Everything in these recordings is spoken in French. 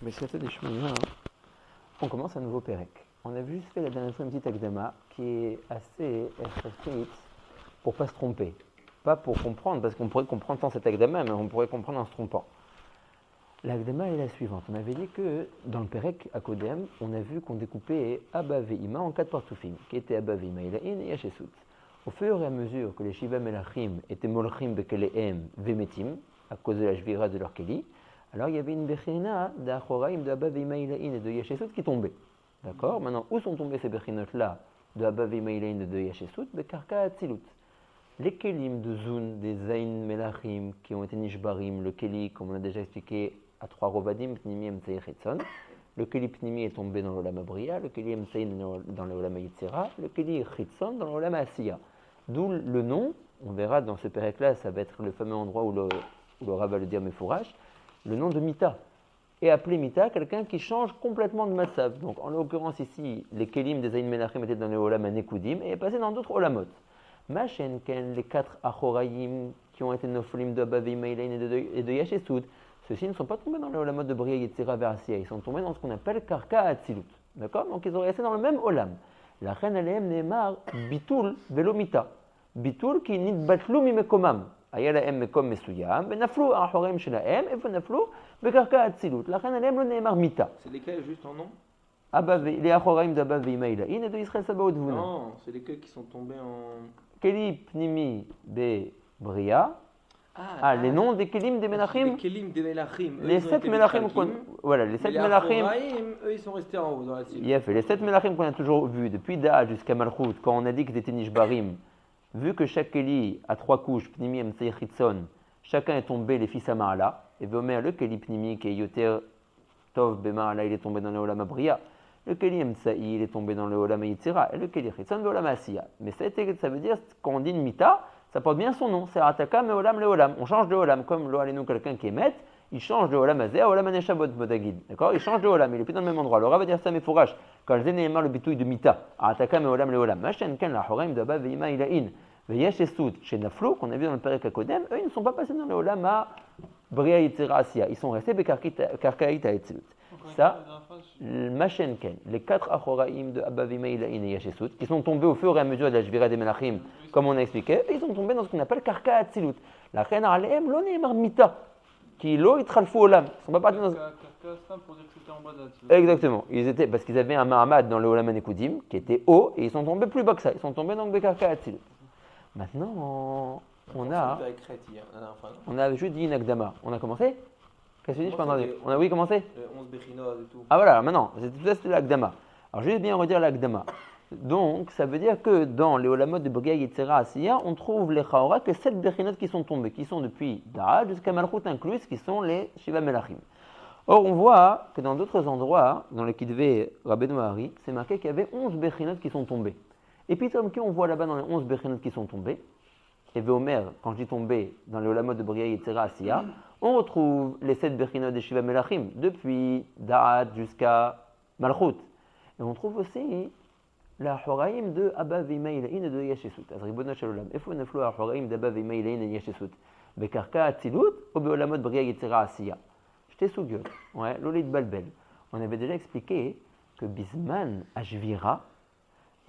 Mais c'était des chemins. On commence un nouveau Pérec. On a juste fait la dernière fois une petite Akdama qui est assez écrite pour ne pas se tromper. Pas pour comprendre, parce qu'on pourrait comprendre sans cette Akdama, mais on pourrait comprendre en se trompant. L'Akdama est la suivante. On avait dit que dans le Pérec à Kodem, on a vu qu'on découpait Abba Ve'ima en 4 partoufim, qui étaient Abba Ve'ima Ilahin et Yachesut. Au fur et à mesure que les Shiva Melachim étaient Molchim Bekelehem Vemetim, à cause de la Jvira de leur Keli, alors il y avait une Bechina d'Achoraim de Abba Ve'ima Ilahin et de Yachesut qui tombait. D'accord. Maintenant, où sont tombées ces Bechinot-là de Abba Ve'ima Ilahin et de Yachesut? Bekarka Atzilut. Les Kelim de Zun, des Zain Melachim qui ont été Nishbarim, le Keli, comme on a déjà expliqué, à 3 Rovadim, Pnimi, Emtsei, Chetson. Le Keli Pnimi est tombé dans l'Olam Abriya, le Keli Emtsei dans l'Olam Yitzira, le Keli Chetson dans l'Olam Asiya. D'où le nom, on verra dans ce pérec-là, ça va être le fameux endroit où le Rav va le dire Mefourash, le nom de Mita. Et appelé Mita, quelqu'un qui change complètement de Matsav. Donc en l'occurrence ici, les Kelim des Zain Melachim étaient dans le Olam Anekudim et est passé dans d'autres Olamot. Machenken, les 4 Achoraim qui ont été Noflim de Abba Ve'ima Ilahin et de Yachesut, ceux-ci ne sont pas tombés dans le Olamot de Briya Yetzira Versia, ils sont tombés dans ce qu'on appelle Karka Atzilut. D'accord. Donc ils auraient resté dans le même Olam. La reine Aleem Neemar Bitul Velomita. Bitul qui nit batlu mimekomam. Aya lahem mekom mesuyam, benaflu achoraim shelahem, et benaflu bekarka atzilut. La reine Aleem le Neemar Mita. C'est lesquels juste en nom? Les achoraim d'Abba Ve'ima Ilahin et de Israël Sabaoth Vuna. Non, c'est lesquels qui sont tombés en. Keli Pnimi Be Briya. Les noms des Kelim des Melachim. Les Kelim des Melachim. Les 7 Melachim voilà, les 7 Melachim. Eux, ils sont restés en haut dans la cible. Il a fait les 7 Melachim qu'on a toujours vus, depuis Da'a jusqu'à Malchut, quand on a dit qu'ils étaient Nishbarim, vu que chaque Keli a 3 couches, Pnimi, Emtsei, Chitzon, chacun est tombé les fils à Ma'ala, et Vomer, le Keli Pnimi, qui est Yoter Tov Bema'ala, il est tombé dans le Olam Abriya, le Keli Emtsai, il est tombé dans le Olam Yitzira, et le Keli Chitzon, le Olam Asiya. Mais ça veut dire, quand on dit une Mita, ça porte bien son nom, c'est Ataka me Olam le Olam. On change de Olam, comme lo alenu quelqu'un qui est maître, il change de Olam Azeh à Olam Aneshabot Modagid. D'accord. Il change de Olam, il est plus dans le même endroit. Le Rav va dire ça, mais Fourash, quand je Neymar le bitouille de Mita, Ataka me Olam le Olam. Machin Ken la Horaim de Abba Ve'ima Ilahin, Ve'yachesut, chez Naflou, qu'on a vu dans le Pérek Akodem, eux, ils ne sont pas passés dans le Olam à Briya Yitzira Asiya. Ils sont restés Bekarkaït à Etzilut. Ça, Machen Ken, les 4 Achoraim de Abba Ve'ima Ilahin et Yachesut, qui sont tombés au fur et à mesure de la Jvira des Melachim, comme on a expliqué, ils sont tombés dans ce qu'on appelle Karka Atzilut. La reine Aleem, lo Neemar Mita, qui lo Yitralfu Olam. Ils ne sont pas partis dans. Karka, pour dire que c'était en bas d'Atzilut. Exactement. Ils étaient, parce qu'ils avaient un Mahamad dans le Olam Anekudim, qui était haut, et ils sont tombés plus bas que ça. Ils sont tombés dans le Karka Atzilut. Maintenant, on a juste dit une Akdama. On a commencé? Qu'est-ce que tu dis? Je peux entendre. On a oui commencé? 11 Bechinot et tout. Ah voilà, maintenant, c'était l'Akdama. Alors je vais bien redire l'Akdama. Donc, ça veut dire que dans les Olamot de Briya Yetzira Asiya, on trouve les Chaora que 7 Bechinot qui sont tombés, qui sont depuis Da'a jusqu'à Malchut inclus, qui sont les Shiva Melachim. Or, on voit que dans d'autres endroits, dans le Kitvé Rabbeinu Hari, c'est marqué qu'il y avait 11 Bechinot qui sont tombés. Et puis, comme on voit là-bas dans les 11 Bechinot qui sont tombés, et Veomer, quand je dis tombé, dans les Olamot de Briya Yetzira Asiya, on retrouve les 7 Bechinot de Shiva Melachim, depuis Da'at jusqu'à Malchut. Et on trouve aussi la Horaim de Abba Ve'ima Ilahin et de Yachesut. Azribona Shalom. Efo neflo la Horaim d'Abba Ve'ima Ilahin et Yachesut. Bekarka Atzilut ou Beolamot Briya Yetzira Asiya. J'étais sous gueule. Ouais, l'olé de Balbel. On avait déjà expliqué que Bisman Ashvira,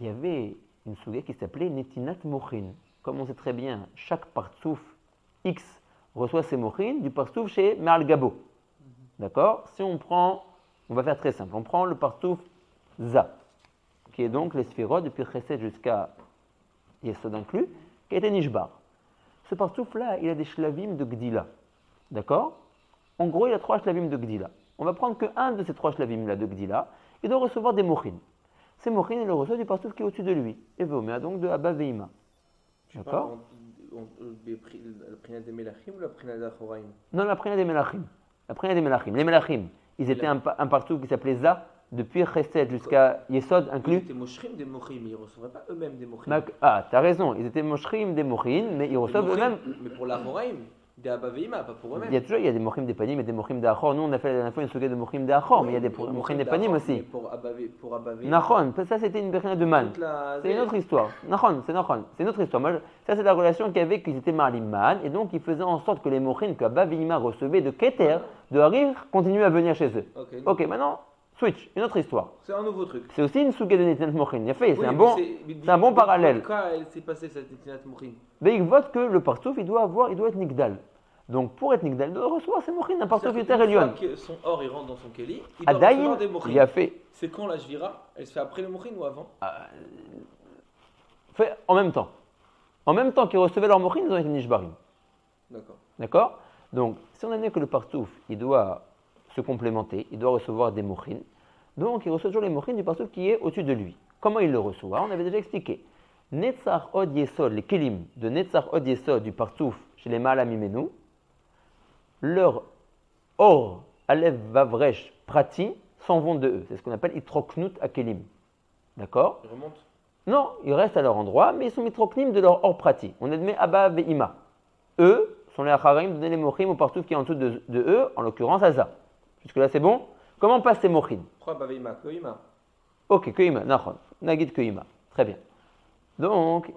il y avait une souga qui s'appelait Netinat Mochin. Comme on sait très bien, chaque partsouf X reçoit ses mochin du partsouf chez Me'al Gabo. D'accord. Si on va faire très simple. On prend le partsouf Za, qui est donc les sphérot depuis Chesed jusqu'à Yesod inclus, qui a été Nishbar. Ce partsouf-là, il a des shlavim de Gdila. D'accord. En gros, il a 3 shlavim de Gdila. On va prendre qu'un de ces 3 shlavim-là de Gdila, il doit recevoir des mochin. Ces mochin, il le reçoit du partsouf qui est au-dessus de lui. Et Veomer donc de Abba Ve'ima. D'accord. La Prina des Melachim ou la Prina d'Achoraim? Non, la Prina des Melachim. La Prina des Melachim. Les Melachim, ils étaient un partsouf qui s'appelait Za, depuis Chesed jusqu'à Yesod inclus. Ils étaient moshrim des mochim, ils ne recevaient pas eux-mêmes des mochim. Ah, t'as raison, ils étaient moshrim des mochin, mais ils reçoivent eux-mêmes. Mais pour l'Achoraim, Des Abaveima, pas pour eux-mêmes. Il y a des mochim des panim et des mochim d'achor. Nous, on a fait la dernière fois une souga de mochim d'achor, mais il y a des mochim des panim aussi. Pour Abaveima. Nachon, ça c'était une bérina de man. C'est une autre histoire. Nachon, c'est une autre histoire. Moi, ça c'est la relation qu'il y avait, qu'ils étaient marlim man, et donc ils faisaient en sorte que les mochim que Abaveima recevait de Keter, de Harir, continuent à venir chez eux. Ok, maintenant, switch, une autre histoire. C'est un nouveau truc. C'est aussi une souga de Netinat Mochin. Il a fait, Oui, c'est un bon parallèle. Quand elle s'est passée cette Netinat Mochin? Mais il vote que le partouf, il doit être Nigdal. Donc pour être Nigdal, il doit recevoir ses Mochin, un partouf Yuter Elion. Son or, il rentre dans son Keli, il doit recevoir des Mochin. Il a fait. C'est quand la Jvira? Elle se fait après le Mochin ou avant? Fait en même temps. En même temps qu'ils recevaient leur Mochin, ils ont été Nishbarim. D'accord. Donc si on a dit que le partouf, il doit se complémenter, il doit recevoir des Mochin. Donc, il reçoit toujours les mochines du partouf qui est au-dessus de lui. Comment il le reçoit? On avait déjà expliqué. Netzar od yesod, les kelim de Netzar od yesod du partouf chez les Ma'alam Imenu, leur or, alev, vavresh, prati, s'en vont de eux. C'est ce qu'on appelle itroknut akelim. D'accord? Ils remontent? Non, ils restent à leur endroit, mais ils sont mitroknim de leur or prati. On admet Abba ve'ima. Eux sont les acharim de donner les mochim au partouf qui est en dessous de eux, en l'occurrence Aza. Jusque-là, c'est bon? Comment passent ces mochines? Pourquoi Abaveima? Que Ima? Ok, que Ima, Nachon. Nagid que Ima. Très bien. Donc,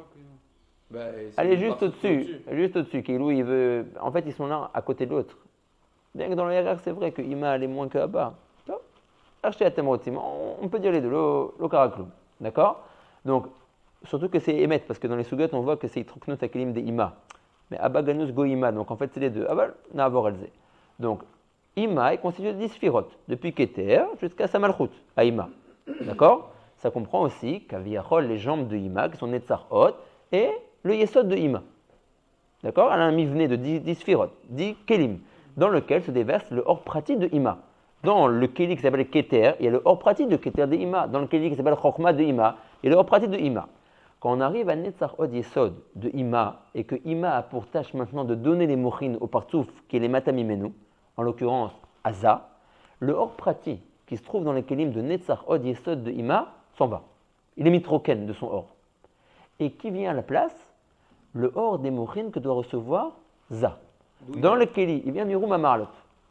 allez juste au-dessus. Juste au-dessus. Kilou, il veut. En fait, ils sont là à côté de l'autre. Bien que dans le RR, c'est vrai que Ima elle est moins que Abba. Acheter à Temrotim. On peut dire les deux, le Karakloum. D'accord? Donc, surtout que c'est Emet, parce que dans les Sugat, on voit que c'est Itroknut Akelim de Ima. Mais Abba Ganus Go Ima. Donc, en fait, c'est les deux. Abba, Na'avor Elze. Donc, Ima est constitué de 10 sphirotes, depuis Keter jusqu'à Samalchut, à Ima. D'accord? Ça comprend aussi qu'Aviachol, les jambes de Ima, qui sont Netzarot, et le Yesod de Ima. D'accord? Elle a un mivné de 10 sphirotes, 10 Kelim, dans lequel se déverse le hors pratique de Ima. Dans le Keli qui s'appelle Keter, il y a le hors pratique de Keter de Ima. Dans le Keli qui s'appelle Chokma de Ima, il y a le hors pratique de Ima. Quand on arrive à Netzarot Yesod de Ima, et que Ima a pour tâche maintenant de donner les mochin au partouf, qui est les Matamimenu, en l'occurrence Aza, le hors pratique qui se trouve dans les kelim de Netzach Od Yesod de Ima s'en va. Il est mitroken de son or. Et qui vient à la place? Le or des mochines que doit recevoir Za. Dans le keli, il vient Miroum Amarlot.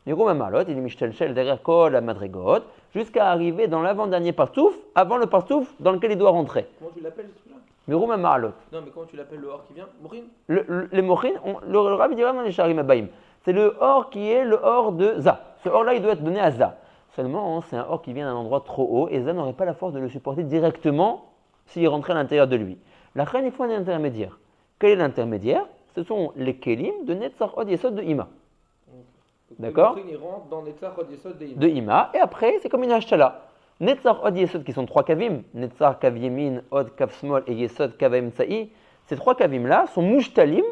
Miroum Amarlot, il est Mishtelchel derrière Kol à Madrigot, jusqu'à arriver dans l'avant-dernier partouf, avant le partouf dans lequel il doit rentrer. Comment tu l'appelles celui-là? Miroum Amarlot. Non, mais comment tu l'appelles le or qui vient? Mochin? Les mochines, le rabbi dira dans les Sharim Abaim. C'est le or qui est le or de Za. Ce or-là, il doit être donné à Za. Seulement, c'est un or qui vient d'un endroit trop haut et Za n'aurait pas la force de le supporter directement s'il rentrait à l'intérieur de lui. La reine, il faut un intermédiaire. Quel est l'intermédiaire? Ce sont les kelim de Netzach Od Yesod de Ima. D'accord? Il rentre dans Netzach Od Yesod de Ima. De Ima, et après, c'est comme une hachala. Netzach Od Yesod qui sont 3 kavim, Netzach kav yemin, Od kav smol et Yesod kav emtsa'i, ces 3 kavim-là sont mouchtalim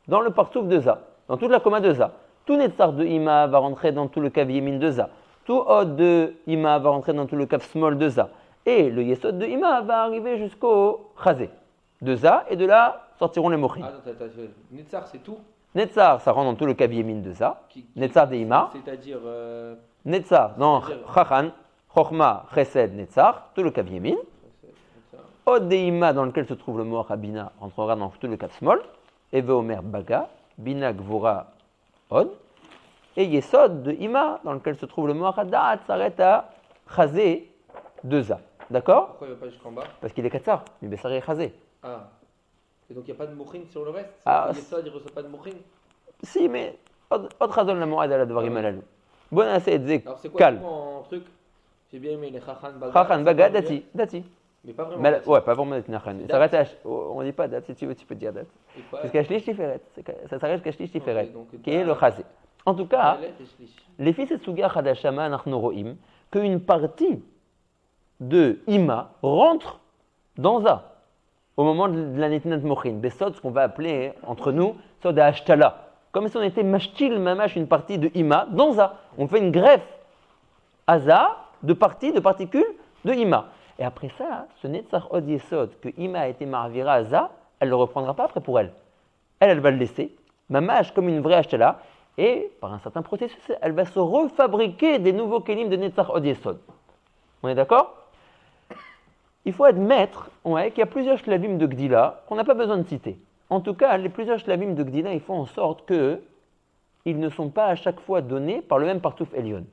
dans le partouf de Za. Dans toute la coma de Za. Tout Netzar de Ima va rentrer dans tout le Kav Yemin de Za. Tout Od de Ima va rentrer dans tout le Kav Smol de Za. Et le Yesod de Ima va arriver jusqu'au Chazé de Za, et de là sortiront les Mochim. Attends, Netzar, c'est tout? Netzar, ça rentre dans tout le Kav Yemin de Za. Netzar de Ima. C'est-à-dire. Netzar, dans Chachan, Chochma, Chesed, Netzar, tout le Kav Yemin. Od de Ima, dans lequel se trouve le mot Rabina, rentrera dans tout le Kav Smol. Et Veomer Baga. Bina Gvura Od, et Yesod de Ima, dans lequel se trouve le mot Hadat, s'arrête à Chazé de Za. D'accord? Pourquoi il ne va pas jusqu'en bas? Parce qu'il est Katsar, mais Bessari est Chazé. Ah. Et donc il n'y a pas de mochin sur le reste? Yesod, il ne reçoit pas de mochin? Si, mais Od Chazon la Moad à la Dvarim Alalou. Bon, assez Edzek. Alors c'est quoi Calme. en truc? J'ai bien aimé les Chachan Baga. Chachan Baga, Dati. Mais pas vraiment. Ouais, pas vraiment Nachan. Ça s'arrête à. On ne dit pas date, si tu veux, tu peux dire date. Parce qu'Ashlish Tiferet. Ça s'arrête qu'Ashlish Tiferet, qui est le Chazé. En tout cas, les fils de Suga Chadashama Nachnoroim, qu'une partie de Ima rentre dans Za, au moment de la Netinat Mochin. Besod, ce qu'on va appeler entre nous, Sod Ashtala. Comme si on était Mashtil Mamash, une partie de Ima, dans Za. On fait une greffe à Za de particules de Ima. Et après ça, ce Netzach Od Yesod que Ima a été marvira à Za, elle ne le reprendra pas après pour elle. Elle va le laisser, mamash comme une vraie Ashtala, et par un certain processus, elle va se refabriquer des nouveaux kelim de Netzach Od Yesod. On est d'accord? Il faut admettre qu'il y a plusieurs shlavim de Gdila qu'on n'a pas besoin de citer. En tout cas, les plusieurs shlavim de Gdila, ils font en sorte que ils ne sont pas à chaque fois donnés par le même partouf Elion.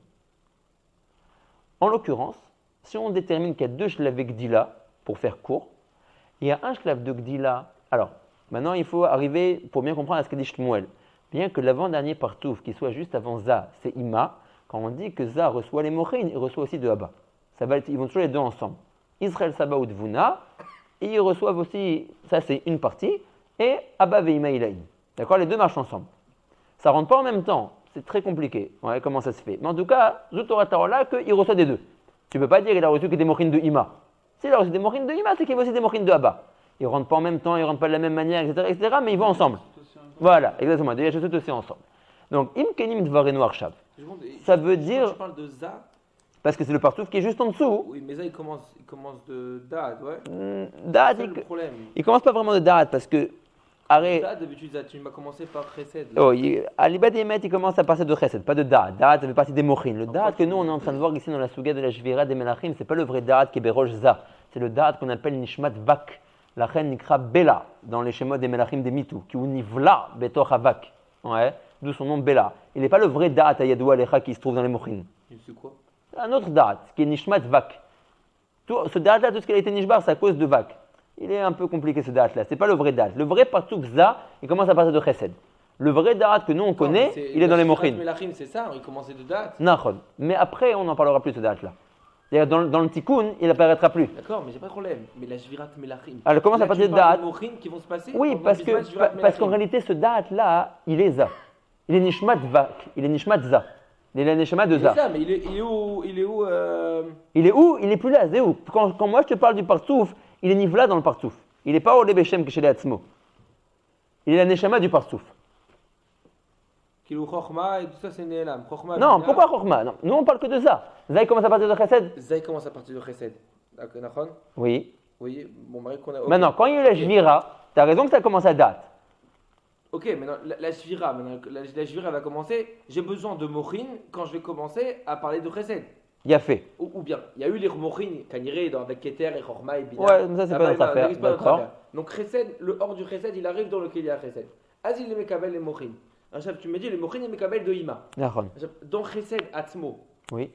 En l'occurrence, si on détermine qu'il y a 2 shlav Gdila, pour faire court, il y a un shlav de Gdila. Alors, maintenant il faut arriver, pour bien comprendre, à ce que dit Shmuel. Bien que l'avant-dernier partouf, qui soit juste avant Za, c'est Ima, quand on dit que Za reçoit les Mochin, il reçoit aussi de Abba. Ils vont toujours les deux ensemble. Israël Saba ou Dvuna, et ils reçoivent aussi, ça c'est une partie, et Abba Veima Ilaïn. D'accord? Les deux marchent ensemble. Ça ne rentre pas en même temps, c'est très compliqué. Ouais, comment ça se fait? Mais en tout cas, Zutora Tarola, qu'il reçoit des deux. Tu ne peux pas dire qu'il a reçu que des Mochin de Ima. S'il a reçu des Mochin de Ima, c'est qu'il a aussi des Mochin de Abba. Ils ne rentrent pas en même temps, ils ne rentrent pas de la même manière, etc., mais ils vont ensemble. Voilà, exactement. Des Yachasut aussi ensemble. Donc, Im Kenim Dvarenu Arshav. Ça veut dire. Tu parles de Za. Parce que c'est le partouf qui est juste en dessous. Oui, mais Za, il commence de Da'at, ouais. Da'at, c'est le problème. Il commence pas vraiment de Da'at parce que. Da'at, d'habitude, tu m'as commencé par Chesed. Oh, à l'Ibad Yemet, il commence à partir de Chesed, pas de Da'at. Da'at, ça fait partie des Mochin. Le Da'at que nous, on est en train de voir ici dans la Souga de la Shvira des Melachim, c'est pas le vrai Da'at qui est Berosh Za. C'est le Da'at qu'on appelle Nishmat Vak. La reine Nikra Bela, dans les schémas des Melachim des Mitou, qui univla Betor Havak. Ouais, d'où son nom Bela. Il n'est pas le vrai Da'at Ayadoua Alecha qui se trouve dans les Mochin. C'est quoi? Un autre Da'at, qui est Nishmat Vak. Ce Da'at-là, tout ce qui a été Nishbar, c'est à cause de Vak. Il est un peu compliqué ce Da'at-là, c'est pas le vrai Da'at. Le vrai Partouk Za, il commence à partir de Chesed. Le vrai Da'at que nous on connaît, il est dans les Mochin. Melachim, c'est ça, il commençait de Da'at. Nachon. Mais après, on n'en parlera plus de ce Da'at-là. Dans le Tikkun, il n'apparaîtra plus. D'accord, mais j'ai pas de problème. Mais la Shvirat Melachim. Alors comment ça partir de Da'at? Qui vont se passer. Oui, parce qu'en réalité, ce Da'at-là, il est Za. Il est Nishmat Vak. Il est Nishmat Za. Il est la Neshama de Za. C'est ça, mais il est où Il est où? Il est plus là. C'est où? Quand moi je te parle du Partouf, il est Nivla dans le Partouf. Il n'est pas au Lebeshem que chez les Atzmo. Il est la Neshama du Partouf. Kilou Chochma et tout ça, c'est Ne'elam. Non, pourquoi Chochma? Non, nous on parle que de Za. Za il commence à partir de Chesed. Za il commence à partir de Chesed. D'accord? Oui. Oui, bon, qu'on a. Maintenant, quand il y a eu la Jvira, tu as raison que ça commence à date. Ok, maintenant la Shvira, la Shvira va commencer. J'ai besoin de Mochin quand je vais commencer à parler de Chesed. Il a fait. Ou bien, il y a eu les Mochin, Kaniré, avec Keter et Chochma et Bina. Ouais, mais ça c'est pas notre affaire. D'accord. Donc Chesed, le hors du Chesed, il arrive dans lequel il y a Chesed. Azil les Mekabel les Mochin. Tu me dis, les Mochin et Mekabel de Ima. Dans Chesed Atzmo. Oui.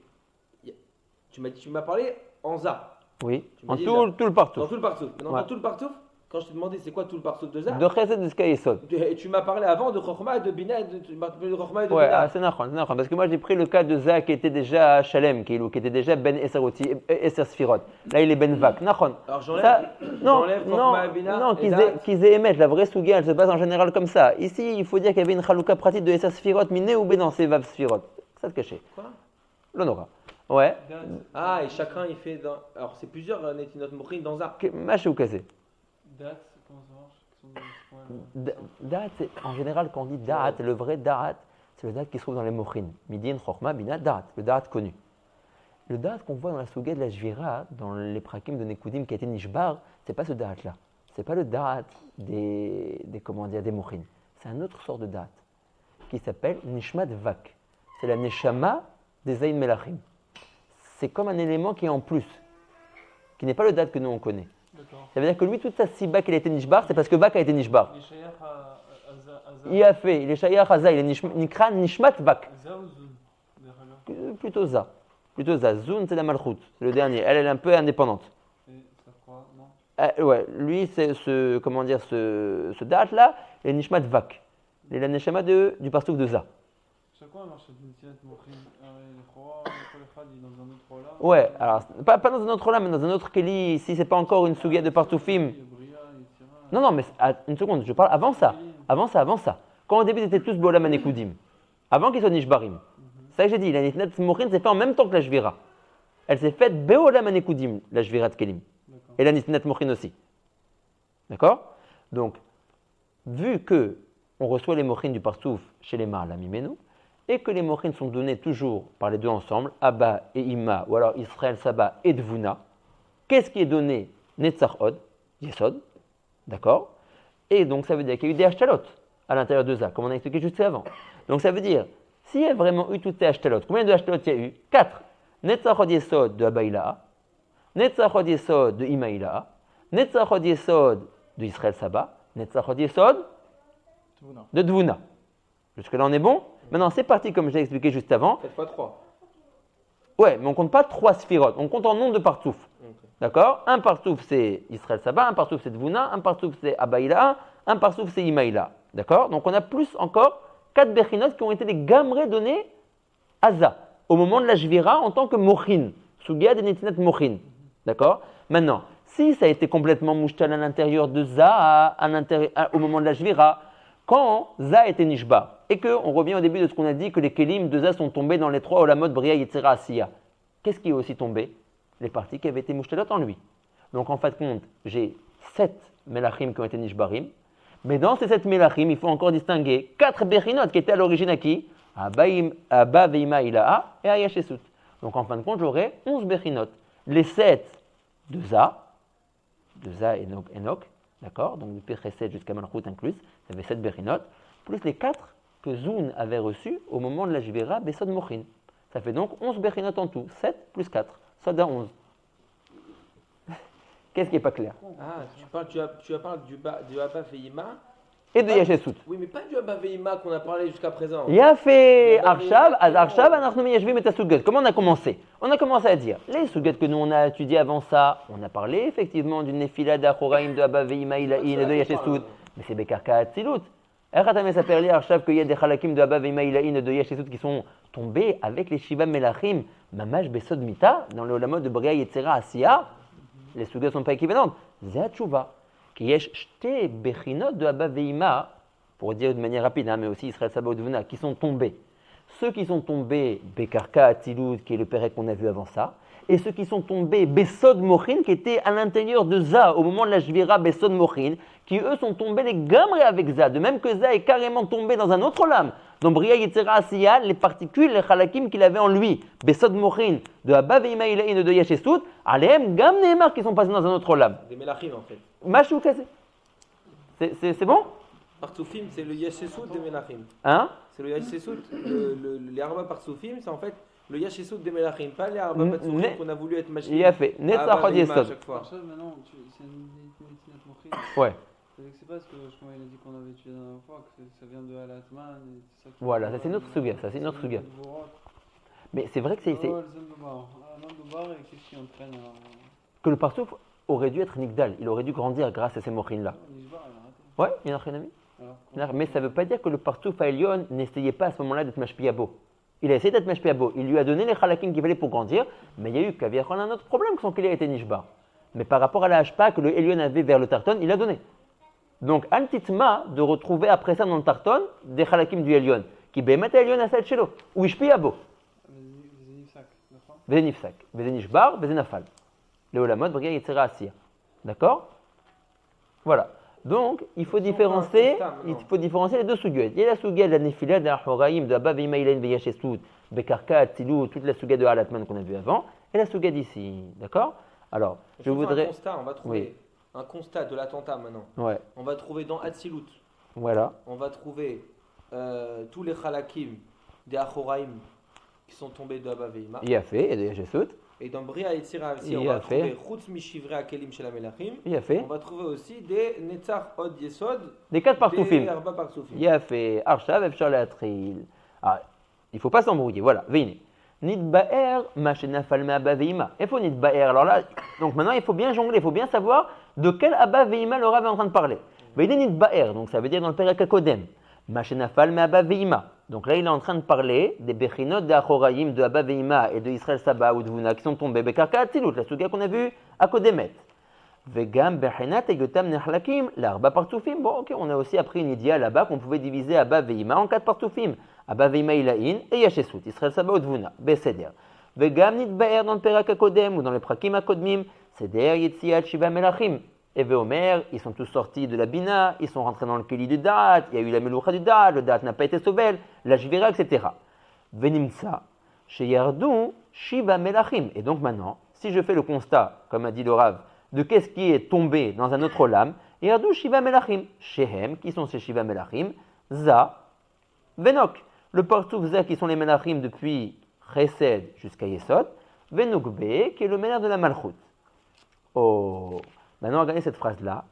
Tu m'as parlé en Za. Oui. En tout le Partouf. Dans tout le Partouf. Dans tout le Partouf, quand je t'ai demandé c'est quoi tout le Partouf de Za. De Chesed de Skayesod. Tu m'as parlé avant de Chochma, de Bina, de Chochma et de ouais, Bina. C'est Nachon. Parce que moi j'ai pris le cas de Za qui était déjà à Shalem, qui était déjà Ben Esseroti, Esser Sfirot. Là il est Ben Vak. Nachon. Alors j'enlève Chochma et Bina. Non, qu'ils émettent. La vraie Souga, elle se passe en général comme ça. Ici, il faut dire qu'il y avait une Chalouka pratique de Esser Sfirot, Miné ou Ben c'est Vav Sfirot. Ça te cachait. Quoi? L'Honora. Ouais. Ah, et chacun il fait dans. Alors c'est plusieurs Netinot Mochin dans Za. Maché ou cassé? Date, comment ça marche? Da'at, en général, quand on dit Da'at, le vrai Da'at, c'est le Da'at qui se trouve dans les Mochin. Midin, Chochma, Bina, Da'at, le Da'at connu. Le Da'at qu'on voit dans la Souga de la Jvira, dans les Prakim de Nekudim qui a été Nishbar, c'est pas ce Da'at-là. C'est pas le Da'at des Mochin. C'est un autre sort de Da'at qui s'appelle Nishmat Vak. C'est la Neshama des Zayin Melachim. C'est comme un élément qui est en plus, qui n'est pas le Da'at que nous on connaît. Ça veut dire que lui, toute sa siba qu'il a été nishbar, c'est parce que Vak a été nishbar. Il a fait, il est shayach à Za, il est nikra nishmat Vak. Za ou Zun? Plutôt Za. Zun, c'est la Malchut, c'est le dernier. Elle est un peu indépendante. Et ça quoi, non? Ouais, lui, c'est ce date-là, il est nishmat Vak. Il est la neshama du parsouk de Za. C'est quoi alors cette Netilat Mochin? Dans un autre là? Ouais, alors, pas dans un autre là, mais dans un autre Keli, si c'est pas encore une Souga de Partoufim. Non, mais une seconde, je parle avant ça. Quand au début ils étaient tous Bolam Anekudim, avant qu'ils soient Nishbarim. C'est ça que j'ai dit, la Netilat Mochin s'est fait en même temps que la Jvira. Elle s'est faite Beolam Anekudim, la Jvira de Kelim. Et la Netilat Mochin aussi. D'accord? Donc, vu que on reçoit les Mochin du Partouf chez les Ma'alam Imenu, et que les Mochin sont donnés toujours par les deux ensemble, Abba et Ima, ou alors Israël Saba et Dvuna, qu'est-ce qui est donné? Netzach Od, Yesod, d'accord? Et donc ça veut dire qu'il y a eu des Ashtalot à l'intérieur de ça, comme on a expliqué juste avant. Donc ça veut dire, s'il y a vraiment eu toutes ces Ashtalot, combien de Ashtalot il y a eu? 4. Netzach Od Yesod de Abba Ilaha, Netzach Od Yesod de Ima Ilaha, Netzach Od Yesod de Israël Saba, Netzach Od Yesod de Dvuna. Jusque-là, on est bon? Maintenant, c'est parti comme je l'ai expliqué juste avant. 4 fois 3. Ouais, mais on ne compte pas 3 sphirotes, on compte en nombre de partouf. D'accord? Un partouf, c'est Israël Saba, un partouf, c'est Dvouna, un partouf, c'est Abaïla, un partouf, c'est Imaïla. D'accord? Donc, on a plus encore 4 bechinot qui ont été des gamrés donnés à Za, au moment de la Jvira en tant que mochin, Sugia de Netinat mochin. D'accord? Maintenant, si ça a été complètement mouchtal à l'intérieur de Za, au moment de la Jvira, quand Za était Nishba, et qu'on revient au début de ce qu'on a dit, que les Kelim de Za sont tombés dans les 3 Olamot, Bria, Yetzira, Asiya. Qu'est-ce qui est aussi tombé? Les parties qui avaient été mouchtalot en lui. Donc en fin de compte, j'ai 7 Melachim qui ont été Nishbarim, mais dans ces 7 Melachim, il faut encore distinguer 4 Bechinot qui étaient à l'origine à qui? Abba, Veima, Ilaha et Ayashesut. Donc en fin de compte, j'aurai 11 Bechinot. Les 7 de Za et Enoch, d'accord? Donc depuis Chesed jusqu'à Malchut inclus, ça fait 7 Bechinot, plus les 4 que Zoun avait reçus au moment de la Jvira, Besod Mochin. Ça fait donc 11 Bechinot en tout, 7 plus 4, ça donne 11. Qu'est-ce qui n'est pas clair? Tu parles du Abba Veima et de Yashesut. Oui, mais pas du Abba Veima qu'on a parlé jusqu'à présent. Il a fait Arshav, comment on a commencé? On a commencé à dire, les suget que nous on a étudiés avant ça, on a parlé effectivement d'une Nefila d'Achoraim, de Abba Veima, Ilahin et de Yashesut, mais c'est Bekarka Atzilut. Erhatame s'appelle Arshav qu'il y a des Chalakim de Abba Veima, Ilahin et de Yashesut qui sont tombés avec les Shiva Melachim, Mamash Besod Mita, dans le Olamot de Bria Yetzera Asiya. Les sugets ne sont pas équivalentes. Zé Tshuva, qui est shte bechinot de Abba Veima, pour dire de manière rapide, mais aussi Israël Saba ou Dvuna, qui sont tombés. Ceux qui sont tombés, Bekarka Atilut, qui est le pérec qu'on a vu avant ça, et ceux qui sont tombés, Besod Mochin, qui était à l'intérieur de Za, au moment de la Jvira, Besod Mochin, qui eux sont tombés les gamrés avec Za, de même que Za est carrément tombé dans un autre lame. Dans Bria Yetzera Asiya, les particules, les chalakim qu'il avait en lui, Besod Mochin, de Abba Veima Ilahin de Yashesut, Alehem Gam Nehemar qui sont passés dans un autre lame. Des Melachim en fait. Machou Kassé. C'est bon? Partoufim, c'est le Yashesut des Melachim. Hein? C'est le Yashesut, les Arba Partoufim, c'est en fait le Yashesut des Melachim, pas les Arba Partoufim qu'on a voulu être machine. Il a fait. Netzachod Yesod. Maintenant, c'est une Netinat Mochin. Ouais. C'est pas ce que je il a dit qu'on avait étudié la dernière fois, que ça vient de Alatman. Voilà, ça c'est notre suga, ça c'est notre suga. Mais c'est vrai que c'est. Que le partouf aurait dû être Nigdal, il aurait dû grandir grâce à ces mochines-là. Ouais, il y en a rien à mais ça ne veut pas dire que le partouf à Elion n'essayait pas à ce moment-là d'être Mashpiabo. Il a essayé d'être Mashpiabo, il lui a donné les chalakim qu'il fallait pour grandir, mais il y a eu Kaviachon un autre problème, sans qu'il ait été Nishba. Mais par rapport à la hashpa que le Elion avait vers le Tarton, il a donné. Donc, Antitma, de retrouver après ça dans le Tarton des Chalakim du Elion, qui bémet Elion à Sal Shelo, ou Ishpiabo. Vezenifsak, Vezenishbar, Vezenafal. Le Olamot, Bria Yetzera Asiya. D'accord? Voilà. Donc, il faut différencier les deux sugyot. Il y a la sugyot de la Nefila, de la Horaim, de Abba Veima Ilahin Veyashesut, Bekarka, Atzilut, toute la sugyot de Alatman qu'on a vu avant, et la sugyot d'ici. D'accord? Alors, je voudrais. On va trouver un constat de l'attentat maintenant. Ouais. On va trouver dans Atzilut. Voilà. On va trouver tous les Chalakim des Achoraim qui sont tombés de Abba Veima. Il a fait, et de Yashesut. Et dans Bria Yetzira aussi, on va trouver Chutz Mishivre Akelim Shel Melachim. Il a fait. On va trouver aussi des Netzach Od Yesod. Des 4 partoufim. Des Arba Partoufim. Il a fait Arshav Efshar Leatril. Ah, il ne faut pas s'embrouiller. Voilà, Veine. Nidba'er Mashenafal Me'Abba Veima. Il faut Nidba'er. Alors là, donc maintenant il faut bien jongler, il faut bien savoir de quel Abba Veima le Rav est en train de parler. Veine Nidba'er, donc ça veut dire dans le Perek HaKodem. Mashenafal Me'Abba Veima. Donc là, il est en train de parler des Bechinot d'Achoraim, de Abba Veima et de Israël Saba ou de Vuna qui sont tombés. Bekarka Atzilut, la suga qu'on a vue à Kodemet. Vegam Bechinat et Yotam Nechlakim, l'Arba Partoufim. Bon, ok, on a aussi appris une idée là-bas qu'on pouvait diviser Abba Veima en 4 Partoufim. Abba Veima Ilahin et Yashesut, Israël Saba ou de Vuna. Beseder. Vegam Nitbaer dans le Perak HaKodem ou dans le Prakim HaKodmim. Seder Yetziat Shiva Melachim. Et Veomer, ils sont tous sortis de la Bina, ils sont rentrés dans le Keli du Da'at, il y a eu la Meloucha du Da'at, le Da'at n'a pas été sauvé, la Jvira, etc. Venimsa, chez Yardou, Shiva Melachim. Et donc maintenant, si je fais le constat, comme a dit le Rav, de qu'est-ce qui est tombé dans un autre lame, Yardou, Shiva Melachim. Shehem, qui sont ces Shiva Melachim, Za, Venok. Le partouf Za, qui sont les Melachim depuis Chesed jusqu'à Yesod, Venukbe, qui est le Melach de la Malchut. Oh. Maintenant, regardez cette phrase-là.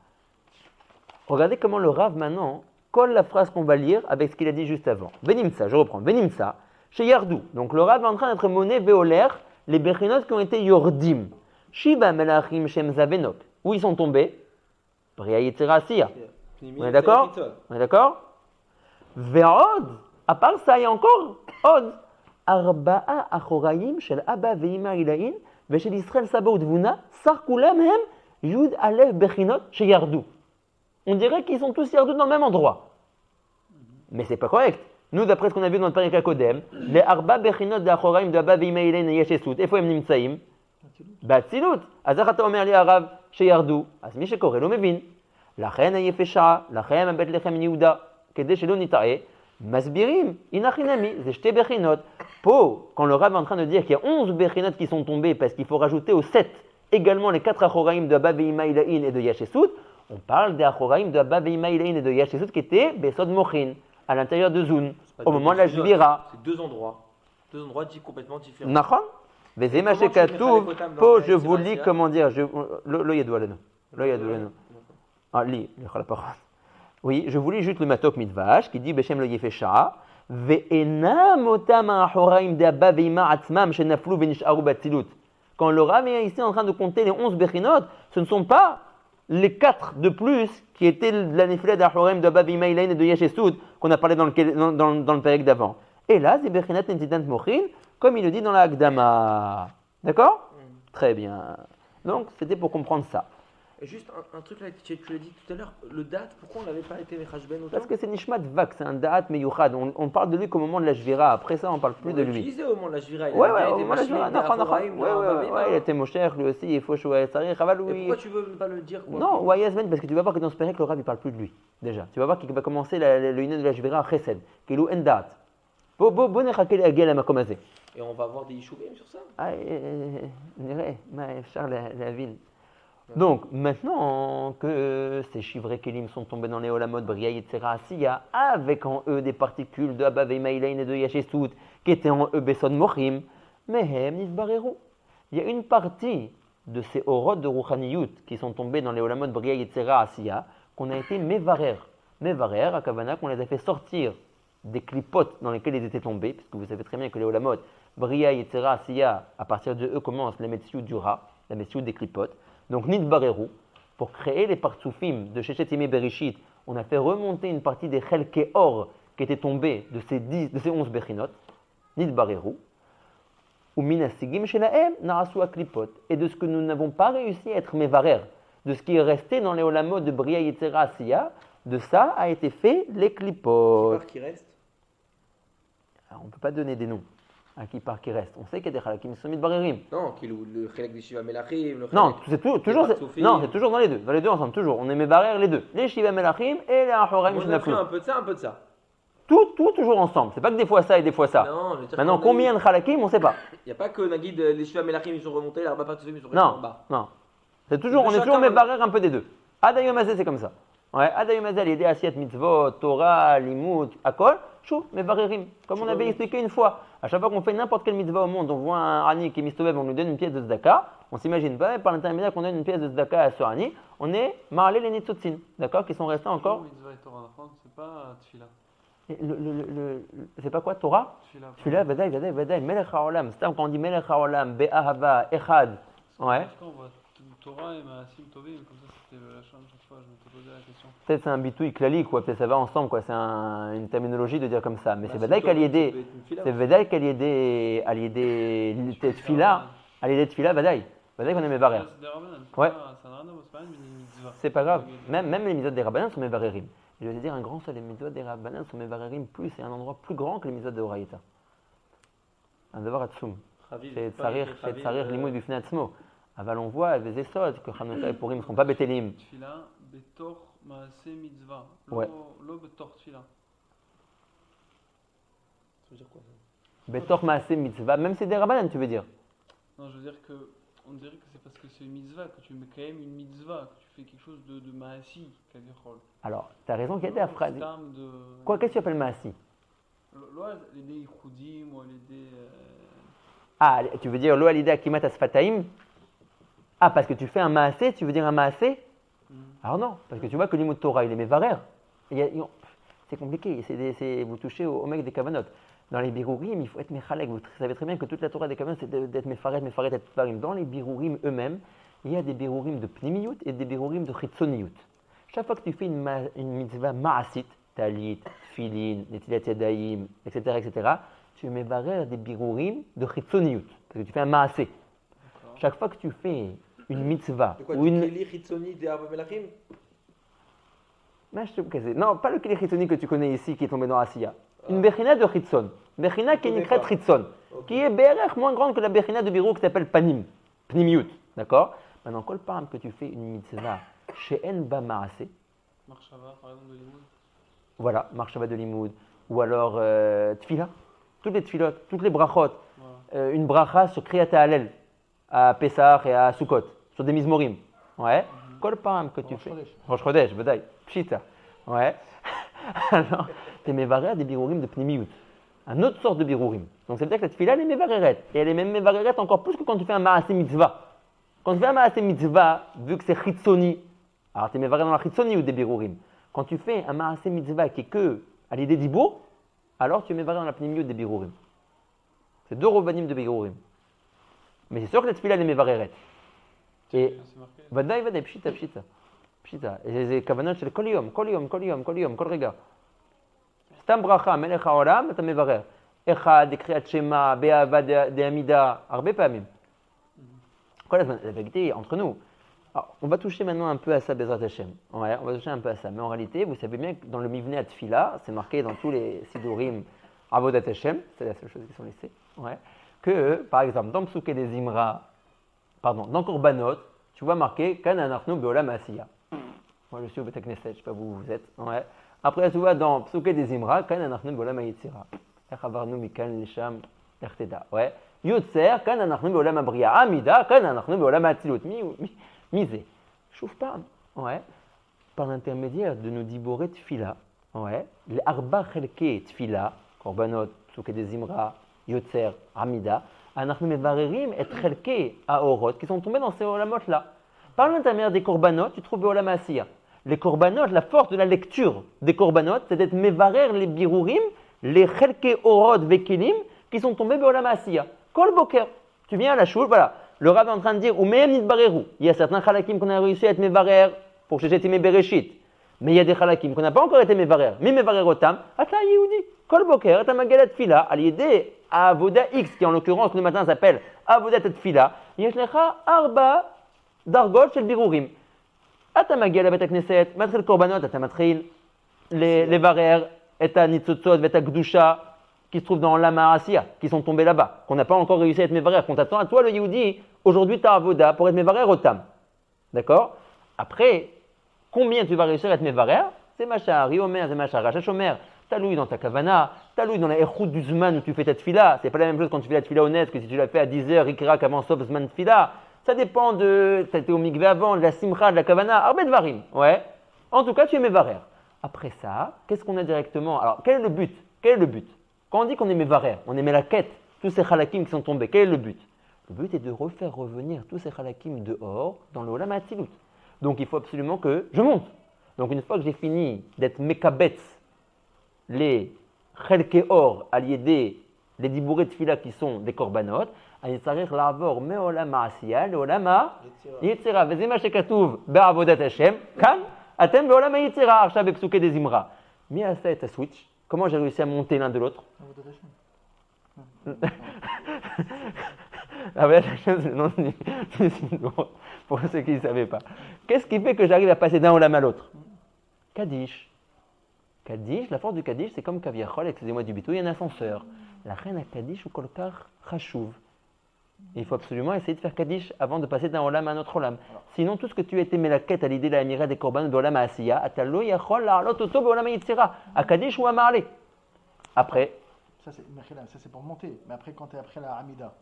Regardez comment le Rav, maintenant, colle la phrase qu'on va lire avec ce qu'il a dit juste avant. Benimsa, je reprends. Benimsa, chez Yardou. Donc le Rav est en train d'être monnaie véolaire, les Bechinot qui ont été Yordim. Shiba Melachim Shem Zavenok. Où ils sont tombés? Bria Yetzira Asiya. On est d'accord? On est d'accord? Ve'od, à part ça, il y a encore Od. Arba'a Achoraim Shel Abba Ve'ima Ilain Ve'Shel Israël Saba Udvuna Sar Kulam Hem Yud Alev Bechinot chez Yardou. On dirait qu'ils sont tous Yardou dans le même endroit. Mais c'est pas correct. Nous, d'après ce qu'on a vu dans le Perek HaKodem, les Arba Bechinot d'Achoraim de Abba Ve'ima Ilain et Yeshesut, איפה הם נמצאים? באצילות. אז איך אתה אומר לי הרב שירדו? אז מי שקורא לא מבין. לכן היפה שעה, לכן הבית לחם יהודה, כדי שלא נטעה, מסבירים, הנה חינמי, זה שתי בחינות. פה, quand le Rav est en train de dire qu'il y a 11 bechinot qui sont tombés parce qu'il faut rajouter aux 7 également les 4 achoraim de Abba Ve'ima Ilain et de Yeshesut, on parle des achoraim de Abba Ve'ima Ilain et de Yeshesut qui étaient Besod Mochin, à l'intérieur de Zun, au moment de la Jvira. C'est deux endroits complètement différents. Nachon? וזה מה שכתוב, פה je vous lis comment dire, לא ידוע לנו, לא ידוע לנו. לי, לכל הפחות. Oui, je vous lis juste le Matok Midvash qui dit בשם לא יפה שעה, ואינם אותם האחוראים דאבא ואימא עצמם שנפלו ונשארו באצילות. Quand le Rav est ici en train de compter les 11 bechinot, ce ne sont pas les 4 de plus qui étaient de la nefila d'Achoraim d'Abba Ve'ima Ilain et de Yeshesut qu'on a parlé dans le Perek d'avant. Et là, c'est bechinat netidat mochin, comme il le dit dans la Hakdama. D'accord? Très bien. Donc, c'était pour comprendre ça. Et juste un truc là, tu l'as dit tout à l'heure, le date, pourquoi on n'avait pas été Mechashben autant? Parce que c'est Nishmat Vak, c'est un da'at meyuchad. On parle de lui qu'au moment de la Jvira. Après ça, on ne parle plus de lui. On l'utilisait au moment de la Jvira. Ouais, au moment de la Jvira. Il était Mosher, lui aussi, il faut Shouaï Sarih. Pourquoi tu veux pas le dire quoi? Non, Wayazmen, parce que tu vas voir que dans ce Perek, le Rav ne parle plus de lui. Déjà. Tu vas voir qu'il va commencer le Iné de la Jvira à Chesed, qui est l'ou en da'at. Bon, et on va avoir des Yishuvim sur ça? Nireh, la ville. Donc, maintenant que ces chivrés Kélim sont tombés dans les Olamot, Bria Yetzira Asiya, avec en eux des particules de Abba Ve'ima Ilain et de Yeshesut, qui étaient en eux Besod Mochim, Mehem Nisbareru. Il y a une partie de ces Orot de Rouchaniyut qui sont tombés dans les Olamot, Bria Yetzira Asiya, qu'on a été Mevarer. Mevarer, à Kavana, qu'on les a fait sortir des clipotes dans lesquels ils étaient tombés, parce que vous savez très bien que les Olamot, Bria Yetzira Asiya, à partir de eux commence la Metziut du Ra, la Metziut des clipotes. Donc, Nidbareru, pour créer les partsoufim de Shechet Yemei Bereshit, on a fait remonter une partie des Chelke Or qui étaient tombés de ces 11 Bechinot, Nidbareru, ou Minasigim Shelaem Narasu Aklipot, et de ce que nous n'avons pas réussi à être Mevarer, de ce qui est resté dans les Olamot de Bria Yetzira Asiya, de ça a été fait les Klipot. Qui reste? Alors, on ne peut pas donner des noms. À qui part qui reste. On sait qu'il y a des halakim qui sont mitbarerim. Non, le chelek des Shiva Melachim. Non, c'est toujours dans les deux. Dans les deux ensemble, toujours. On est mevarer les deux. Les Shiva Melachim et les Achoraim Shenaflu. Un peu de ça, un peu de ça. Tout toujours ensemble. C'est pas que des fois ça et des fois ça. Non, je veux dire maintenant, combien de halakim, on ne sait pas. Il n'y a pas que Nagid, les Shiva Melachim ils sont remontés, les Arba Partsoufim ils sont restés en bas. Non. On est toujours mevarer un peu des deux. Adayom Azé, c'est comme ça. Ouais, Adayom Azé, l'idée Asiyat Mitzvot, Torah, Limut, Akol, Chou, mevarerim. Comme on avait expliqué une fois. À chaque fois qu'on fait n'importe quelle mitzvah au monde, on voit un Ani qui est mistovev, on lui donne une pièce de tzedaka, on s'imagine pas, par l'intermédiaire qu'on donne une pièce de tzedaka à ce Ani, on est marlé les nitzotzin, d'accord, qui sont restés encore. Mitzvah et Torah, c'est pas Tfila. C'est pas quoi, Torah? Tfila, Vadaï, Melech HaOlam, c'est quand on dit Melech HaOlam, Be'ahava, Echad. Ouais. On voit Torah et Maasim Tovim, comme ça c'était la chaîne chaque fois, je me suis posé la question. Peut-être c'est un bitouille klali, quoi, peut-être ça va ensemble, quoi, c'est une terminologie de dire comme ça, mais c'est Vadaï qu'à l'idée, c'est Vadaï qu'à l'idée, Tfila, à l'idée Tfila, Vadaï qu'on est mevarer. Ouais. C'est pas grave, même les mitzvot des Rabbanan sont mevarerim. Je vais te dire un grand seul, les mitzvot des Rabbanan sont mevarerim plus, c'est un endroit plus grand que les mitzvot de Horaïta. Un devoir atzum. C'est tsarir limud bifnei atzmo. Aval on voit, les Esod, que Hanouka et Purim ne seront pas Bétélim. Tfila, Betor, Maaseh, Mitzvah. Ouais. Lo Betor, Tfila. Ça veut dire quoi ça? Betor, Maaseh, Mitzvah, même c'est des Rabbanan, tu veux dire? Non, je veux dire que, on dirait que c'est parce que c'est une mitzvah, que tu mets quand même une mitzvah, que tu fais quelque chose de Maasih, Kavir. Alors, tu as raison qu'il y a des phrases. Quoi, qu'est-ce que tu appelles Maasih? L'idée Yichoudim, ou l'idée. Ah, tu veux dire, Lo Alidé Akimat Asfataim? Ah, parce que tu fais un maasé, tu veux dire un maasé? Alors non, parce que tu vois que l'imout Torah, il est mevarer. c'est compliqué. Vous touchez au mec des kavanot. Dans les birourim, il faut être mechalek. Vous savez très bien que toute la Torah des kavanot, c'est d'être mefaret, et tfarim. Dans les birourim eux-mêmes, il y a des birourim de pnimiyut et des birourim de chitzoniyut. Chaque fois que tu fais une mitzvah ma'asit, talit, tfilin, netilat yadayim, etc., tu mets barrière des birourim de chitzoniyut. Parce que tu fais un ma'asé. Chaque fois que tu fais une mitzvah ou une keli chitzoni de Arba Melachim. Non, pas le keli chitzoni que tu connais ici qui est tombé dans Asiya. Une bechina de chitzon. Bechina qui est une crête chitzon. Qui est BRR moins grande que la bechina de birou qui s'appelle panim. Pnimiyut. D'accord? Maintenant, quel param que tu fais une mitzvah chez Enba Maasé. Marshava, par exemple, de Limoud. Voilà, Marshava de Limoud. Ou alors Tfila. Toutes les Tfilot, toutes les brachot. Voilà. Une bracha sur Kriyat Hallel à Pessah et à Sukkot. Sur des mizmorim. Ouais. Quel param que tu fais? Rosh Chodesh, Bedaï. Pshita. Ouais. Alors, t'es mevarer des birourim de pnimiyut. Un autre sorte de birourim. Donc ça veut dire que la tfila, elle est mevareret. Et elle est même mevareret encore plus que quand tu fais un maasé mitzvah. Quand tu fais un maasé mitzvah, vu que c'est chitzoni, alors t'es mevarer dans la chitzoni ou des birourim. Quand tu fais un maasé mitzvah qui est que à l'idée d'Ibour, alors tu es mevarer dans la pnimiyut des birourim. C'est deux rovanim de birourim. Mais c'est sûr que la tfila, elle est mevareret. Et vadaï, pshita, pshita. פשיטה, זה כוונות של כל יום, כל רגע. סתם ברכה, מלך העולם, אתה מברר. אחד, קריאת שמע, באהבה דעמידה, הרבה פעמים. כל הזמן, la vérité, entre nous. Alors, on va toucher maintenant un peu à ça, Bezrat Hashem. Ouais, on va toucher un peu à ça. Mais en réalité, vous savez bien que dans le Mivnei Atfila, c'est marqué dans tous les Sidurim, Avodat Hashem, c'est la seule chose qui sont laissées, ouais, que, par exemple, dans Psuké des Imra, dans Korbanot, tu vois marqué Kan anachnu be'olam asiya. Moi, je suis au Beth Knesset, je ne sais pas où vous êtes. Ouais. Après, tu vois dans Psuké des Imra, Kan anachnu be'olam hayitzira. Ech avarnu mikan lisham lerteda. Ouais. Yotzer, Kan anachnu be'olam abriya. Amida, Kan anachnu be'olam hatzilut. Misé. Chouf pas. Ouais. Par l'intermédiaire de nos diboré tfila, ouais. Les arba chelke tfila, korbanot, Psuké des Imra, Yotzer, Amida, anachnu mevarerim et chelke aorot, qui sont tombés dans ces olamot-là. Par l'intermédiaire des korbanot, tu trouves be'olam asiya. Les korbanot, la force de la lecture des korbanot, c'est d'être mevarer les birourim, les chelke orod vekelim, qui sont tombés be'olam asiya. Kol boker. Tu viens à la choule, voilà. Le Rav est en train de dire, ou mehem nitbareru. Il y a certains chalakim qu'on a réussi à être mevarer pour Shechet Yimei Bereshit. Mais il y a des chalakim qu'on n'a pas encore été mevarer. Mais mevarer otam, atla yehudi. Kol boker, et amagelet tfila, à l'idée à Avoda X, qui en l'occurrence le matin s'appelle Avoda Tfila, yeshlecha arba dargot shel birurim. אתה מגיע לבית הכנסת, מתחיל קורבנות, אתה מתחיל לברר את הניצוצות ואת הקדושה qui se trouvent dans l'Ama Asiya, qui sont tombés là-bas, qu'on n'a pas encore réussi à être mevarer, qu'on t'attend à toi le Yehudi, aujourd'hui tu as Avoda pour être mevarer otam. D'accord? Après, combien tu vas réussir à être mevarer? C'est Machar, Yomer, c'est Machar, Rachash Omer, talouille dans ta kavana, talouille dans la echout du zman où tu fais ta tfila. C'est pas la même chose quand tu fais la tfila honnête que si tu l'as fait à 10h, ikrak avant sof zman tfila. Ça dépend de, tu étais au mikveh avant, de la simcha, de la kavana, arbet varim. Ouais. En tout cas, tu es mevarer. Après ça, qu'est-ce qu'on a directement? Alors, quel est le but? Quand on dit qu'on est mevarer, on aimait la quête, tous ces halakim qui sont tombés, quel est le but? Le but est de refaire revenir tous ces halakim dehors dans le olam hatzilut. Donc, il faut absolument que je monte. Donc, une fois que j'ai fini d'être mekabetz, les chelke or à l'idée les dibourés de fila qui sont des korbanot, אני צריך לעבור מעולם העשייה לעולם היצירה. וזה מה שכתוב בעבודת השם. כאן אתם בעולם היצירה עכשיו בפסוקי דזמרה. מי עשה את הסוויץ'? Comment j'ai réussi à monter l'un de l'autre? Avodat Hashem, c'est le nom du sidour, pour ceux qui ne savaient pas. Qu'est-ce qui fait que j'arrive à passer d'un olam à l'autre? Kaddish. Kaddish, la force du Kaddish, c'est comme Kaviachol, excusez-moi du bitou, il y a un ascenseur. La reine à Kaddish ou Kolkar Chashuv. Il faut absolument essayer de faire Kaddish avant de passer d'un olam à un autre olam. Sinon, tout ce que tu as été melaket à l'idée de la mira des korban de olam à Asiya, atalo yachol la'alot oto be'olam hayitzira, à Kaddish ou à Marlé. Après. Ça c'est pour monter, mais après quand tu es après la Hamida.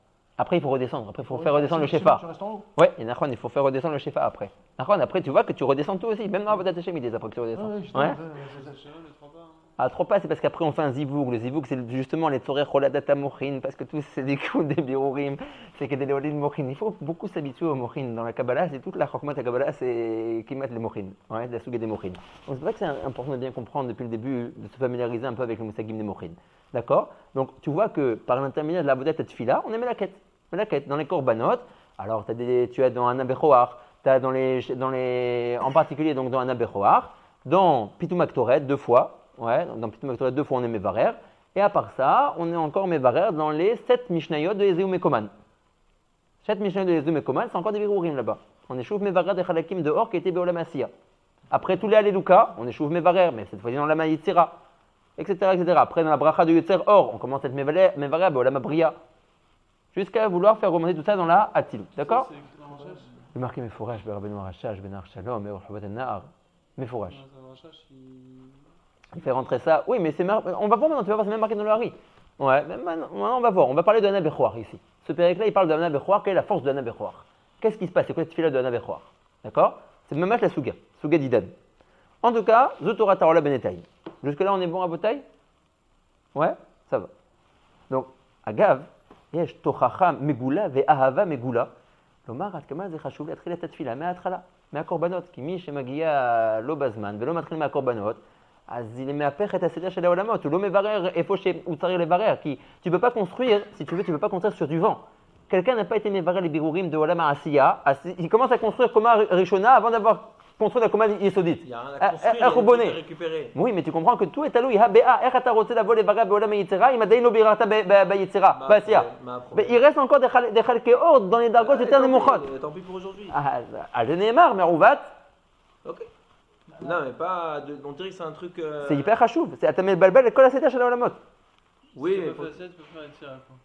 Après, il faut redescendre. Après, il faut faire redescendre le shefa. Tu restes en haut. Ouais, et il faut faire redescendre le shefa après. Après, tu vois que tu redescends toi aussi. Même dans Avodat Hashem, il après que tu redescends. Ouais, justement, Ouais. C'est les 3 pas. À 3 pas, c'est parce qu'après on fait un zivoug. Le zivoug, c'est justement les tzorer choladata mochin, parce que tous c'est des coups des birourim, c'est que des léolines mochin. Il faut beaucoup s'habituer aux mochin. Dans la Kabbalah, c'est toute la chokmat la Kabbalah, c'est kimat les mochin, ouais, de la souga des mochin. Donc c'est pour ça que c'est important de bien comprendre depuis le début, de se familiariser un peu avec le moussagim des mochin. D'accord? Donc tu vois que par l'intermédiaire de la avodat tefila, on aime la quête. La quête dans les korbanot. Alors tu as dans un abechoar, tu as en particulier donc dans un abechoar, dans pitum aktoret 2 fois. Ouais, dans Pitum Aktoret 2 fois on est Mevarer. Et à part ça, on est encore Mevarer dans les 7 Mishnayot de Ezeu Mekoman. 7 Mishnayot de Ezeu Mekoman, c'est encore des Birourim là-bas. On est Chouv Mevarer des Chalakim dehors qui était Beolam Asiya. Après tous les Alléluka, on est Chouv Mevarer, mais cette fois-ci dans la Maïtira, etc., etc. Après dans la Bracha de Yotzer Or, on commence à être Mevarer Beolam Abriya. Jusqu'à vouloir faire remonter tout ça dans la Atil. D'accord? Le marqué Mefourash, Berabenu Arachash, Benar Shalom, Merochavat Nahar. Mefourash. Il fait rentrer ça. Oui, mais on va voir maintenant, tu vas voir, c'est même marqué dans le Hari. Ouais, maintenant, on va voir. On va parler de Anna Bechouar ici. Ce périple-là, il parle de Anna Bechouar. Quelle est la force de Anna Bechouar? Qu'est-ce qui se passe? C'est quoi cette fille-là de Anna Bechouar? D'accord? C'est même la Souga d'Idan. En tout cas, Zotora Tarola Benetaï. Jusque-là, on est bon à Botaï? Ouais, ça va. Donc, Agav, Yesh Tochacha Megula Ve'ahava Megula. Lomar Atkamal Zechashuv Latchila Tatfila, Me'atrala, Me'akorbanot, qui mi Shemagia Lo Bazman, Velo Matril Me'akorbanot. Il est מהפך את הסדר של העולמות, הוא לא מברר איפה שהוא צריך לברר, כי tu peux pas construire, si tu veux, tu peux pas construire sur du vent. Quelqu'un n'a pas été מברר les birurim de עולם העשייה, il commence à construire קומה ראשונה avant d'avoir construit la קומה יסודית. Il y a rien à construire, il y a איך הוא בונה? tout à récupérer. Oui, mais tu comprends que tout est תלוי, איך אתה רוצה לבוא לברר בעולם היצירה, אם עדיין לא ביררת ביצירה, בעשייה. Il reste encore des חלקי אור dans les דרגות יותר נמוכות. Tant pis pour aujourd'hui. על זה נאמר, מעוות. Ok. Non, mais pas. On dirait que c'est un truc. C'est hyper חשוב, אתה מבלבל את כל הסדר של העולמות. Oui, mais. Tu peux faire une tira, quoi.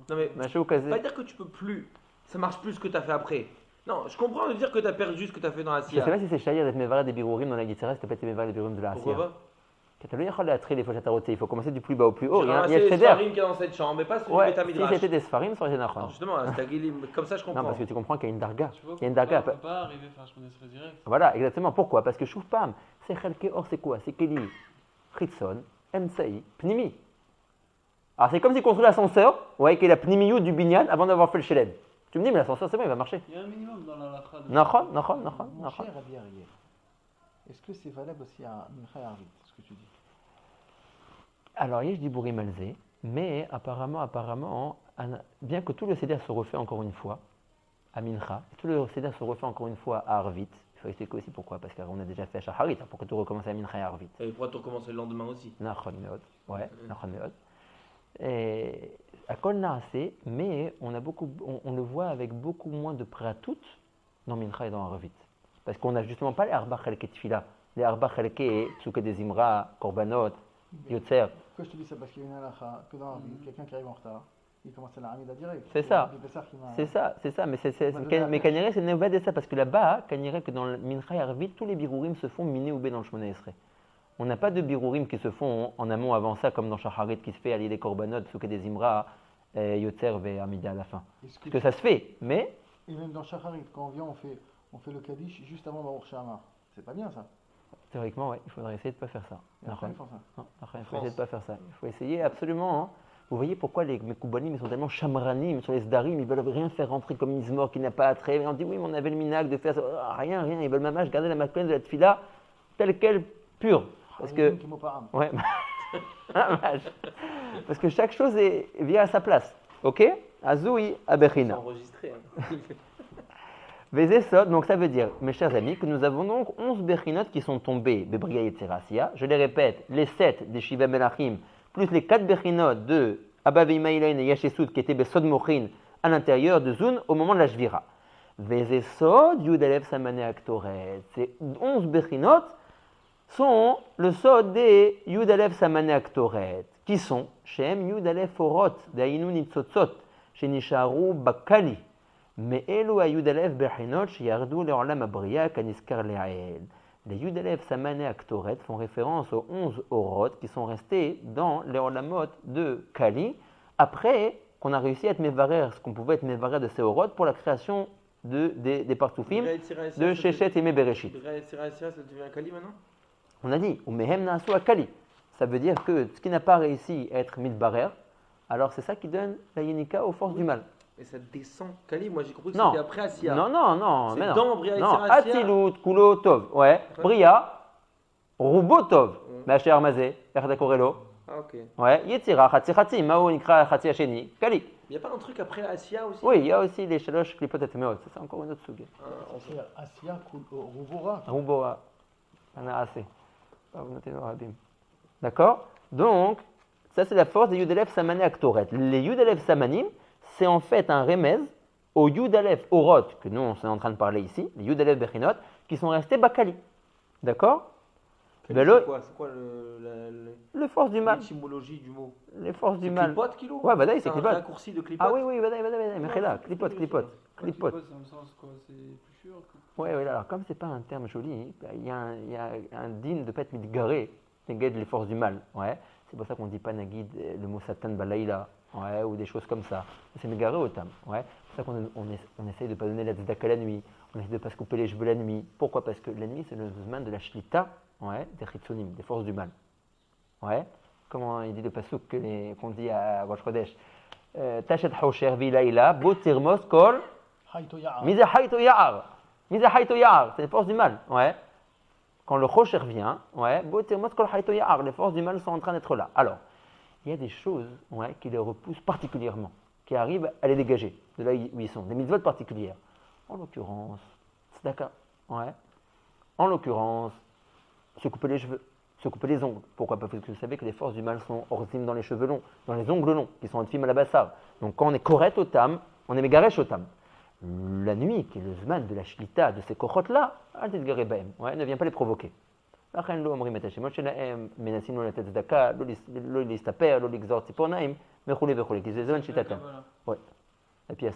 Non, mais. משהו כזה. Pas dire que tu peux plus. Ça marche plus ce que tu as fait après. Non, je comprends de dire que tu as perdu ce que tu as fait dans la Je CIA. sais pas si c'est chahir d'être mévaré des birourim dans la Yitzhara, si t'as pas été mévaré des birourim de la Pourquoi Asiya. pas? Tu as le yachal les fois il faut commencer du plus bas au plus haut. J'ai Il y a ramassé le les cheder. Sfarim qui est dans cette chambre, mais pas celui Ouais, de Beth si Midrash. c'était des Sfarim, ça aurait été nachon. Alors justement, c'est Tagilim, comme ça je comprends. Non, parce que tu comprends qu'il y a une darga. Tu vois, Il y a une darga. on peut pas arriver à faire Shemon Esrei direct. Voilà, exactement. Pourquoi? Parce que Choufpam, c'est Chelke Or, c'est quoi? C'est Keli, Chitson, Emsaï, Pnimi. Alors c'est comme si construit l'ascenseur, ouais, qui est la Pnimiyou du Binyan avant d'avoir fait le Shelem. Tu me dis, mais l'ascenseur c'est bon, il va marcher. Il y a un minimum dans la lacha. Nachon. Mon cher Rabbi Ariel, est-ce que c'est valable aussi à Mincha et Arvit, ce que tu dis? Alors, je dis Bouri Malzé, mais apparemment, bien que tout le Seder se refait encore une fois à Mincha, tout le Seder se refait encore une fois à Arvit, il faut expliquer aussi pourquoi, parce qu'on a déjà fait à Shacharit, pour que tout recommence à Mincha et Arvit. Et pourquoi tu recommences le lendemain aussi? Nachon Meod, ouais, Nachon Meod. Et à Kol Naaseh, mais on le voit avec beaucoup moins de pratout dans Mincha et dans Arvit. Parce qu'on n'a justement pas les Arba Chelke Tfila, les Arba Chelke, Tsuke des Imra, Korbanot, Yotzer. Pourquoi je te dis ça? Parce qu'il y a une halakha que dans Arvit, quelqu'un qui arrive en retard, il commence à la Hamida direct. C'est ça. C'est C'est ça, mais Kaniré, c'est Neuvad et ça, parce que là-bas, Kaniré, que dans le Mincha et Arvit, tous les birourim se font miné ou bé dans le Shmona Esrei. On n'a pas de birourim qui se font en amont avant ça, comme dans Shacharit qui se fait allier des Korbanot, Souké des Imra, Yotzer et Amida à la fin. Parce que ça se fait, mais. Et même dans Shacharit, quand on vient, on fait le Kaddish juste avant Baruch Shamar. C'est pas bien ça. Théoriquement, ouais, il faudrait essayer de ne pas faire ça. Ils font ça. Non, il faut essayer de ne pas faire ça. Il faut essayer absolument. Hein. Vous voyez pourquoi les Mekoubanim sont tellement chamranim sur les Sdarim, ils veulent rien faire rentrer comme Mizmor qui n'a pas attrait. Mais on dit oui, mais on avait le minag de faire ça. Rien, ils veulent même garder la maklen de la tfila telle qu'elle, pure. Parce que. Ouais. Parce que chaque chose vient à sa place. Ok? Azoui Abechina. C'est enregistré. Hein. Vezesod, donc ça veut dire, mes chers amis, que nous avons donc 11 Bechinot qui sont tombés, Bebriya et Tserassia. Je les répète, les 7 des Shiva Melachim, plus les 4 Bechinot de Abba Veimaïlaïn et Yashesud qui étaient Besod Mochin à l'intérieur de Zun au moment de la Shvira. Vezesod, Yudalev Samane Aktoret. Ces 11 Bechinot sont le Sod des Yudalev Samane Aktoret, qui sont Shem Yudalev Forot, Dainu Nitzotzot, Shenisharu Bakali. Mais Elo a Yudalev Bechinot Yardu Leolam Abriya Kaniskar Le'ael. Les Yudalev Samane Aktoret font référence aux 11 Orot qui sont restés dans les Olamot de Kali après qu'on a réussi à être mévarer, ce qu'on pouvait être mévarer de Seorot pour la création des partoufim de Shechet et Bereshit. Ça devient un Kali maintenant? On a dit, ou Mehem Naasu Akali. Ça veut dire que ce qui n'a pas réussi à être Midbarer, alors c'est ça qui donne la Yenika aux forces du mal. Et ça descend Kali? Moi j'ai compris que Non. c'était après Asiya. Non. C'est mais non. dans Bria et Non, Sira, Asiya. Atzilut, Kulo, Tov. Ouais. Bria, Rubo, Tov. Maché Armazé, Erda Korelo. Ah, ok. Ouais. Yetzira, Chatzi, Mao, Nikra, Chatzi Hacheni. Kali. Il n'y a pas un truc après Asiya aussi? Oui, il y a aussi les Shalosh Klipot et Meot. Ça, c'est encore une autre sugue. C'est Asiya, Rubora. Ruboa. On a assez. D'accord? Donc, ça c'est la force des Yudalef Samané Aktoret. Les Yudalef Samanim, c'est en fait un remez aux Yudalef Orot, que nous on est en train de parler ici, les Yudalef Bechinot, qui sont restés Bakali. D'accord? C'est quoi les forces du mal. l'étymologie du mot? Les forces du C'est mal. Klipot, Kilo? Ouais, bah C'est c'est un Klipot. raccourci de Klipot? Ah oui, Mechela, Klipot. Clipot, c'est dans le sens quoi, c'est plus sûr que... Ouais, alors comme c'est pas un terme joli, il y a un din de ne pas être midgaré, néged les forces du mal. Ouais. C'est pour ça qu'on ne dit pas nagid le mot satan balaïla, ouais, ou des choses comme ça. C'est mégaré au tam. Ouais. C'est pour ça qu'on essaye de ne pas donner la tzedaka la nuit, on essaye de ne pas se couper les cheveux la nuit. Pourquoi? Parce que la nuit c'est le zman de la shlita, ouais, des chitzonim, des forces du mal. Ouais. Comment il dit le pasuk qu'on dit à Rosh Chodesh? Tachet haosher vilaïla, bo tirmos kol, Haïto Ya'a. Miza Haïto Ya'ar. Miza Haïto Ya'ar, c'est les forces du mal. Ouais. Quand le Chosher vient, ouais, les forces du mal sont en train d'être là. Alors, il y a des choses ouais, qui les repoussent particulièrement, qui arrivent à les dégager de là où ils sont, des mitzvot particulières. En l'occurrence, tzedaka, ouais. En l'occurrence, se couper les cheveux, se couper les ongles. Pourquoi? Parce que vous savez que les forces du mal sont orzim dans les cheveux longs, dans les ongles longs, qui sont en film à la bassar. Donc quand on est correct au tam, on est mégaresh au tam. La nuit, qui est le zman de la shlita, de ces cochotes-là, ouais, ne vient pas les provoquer. Ouais. Et puis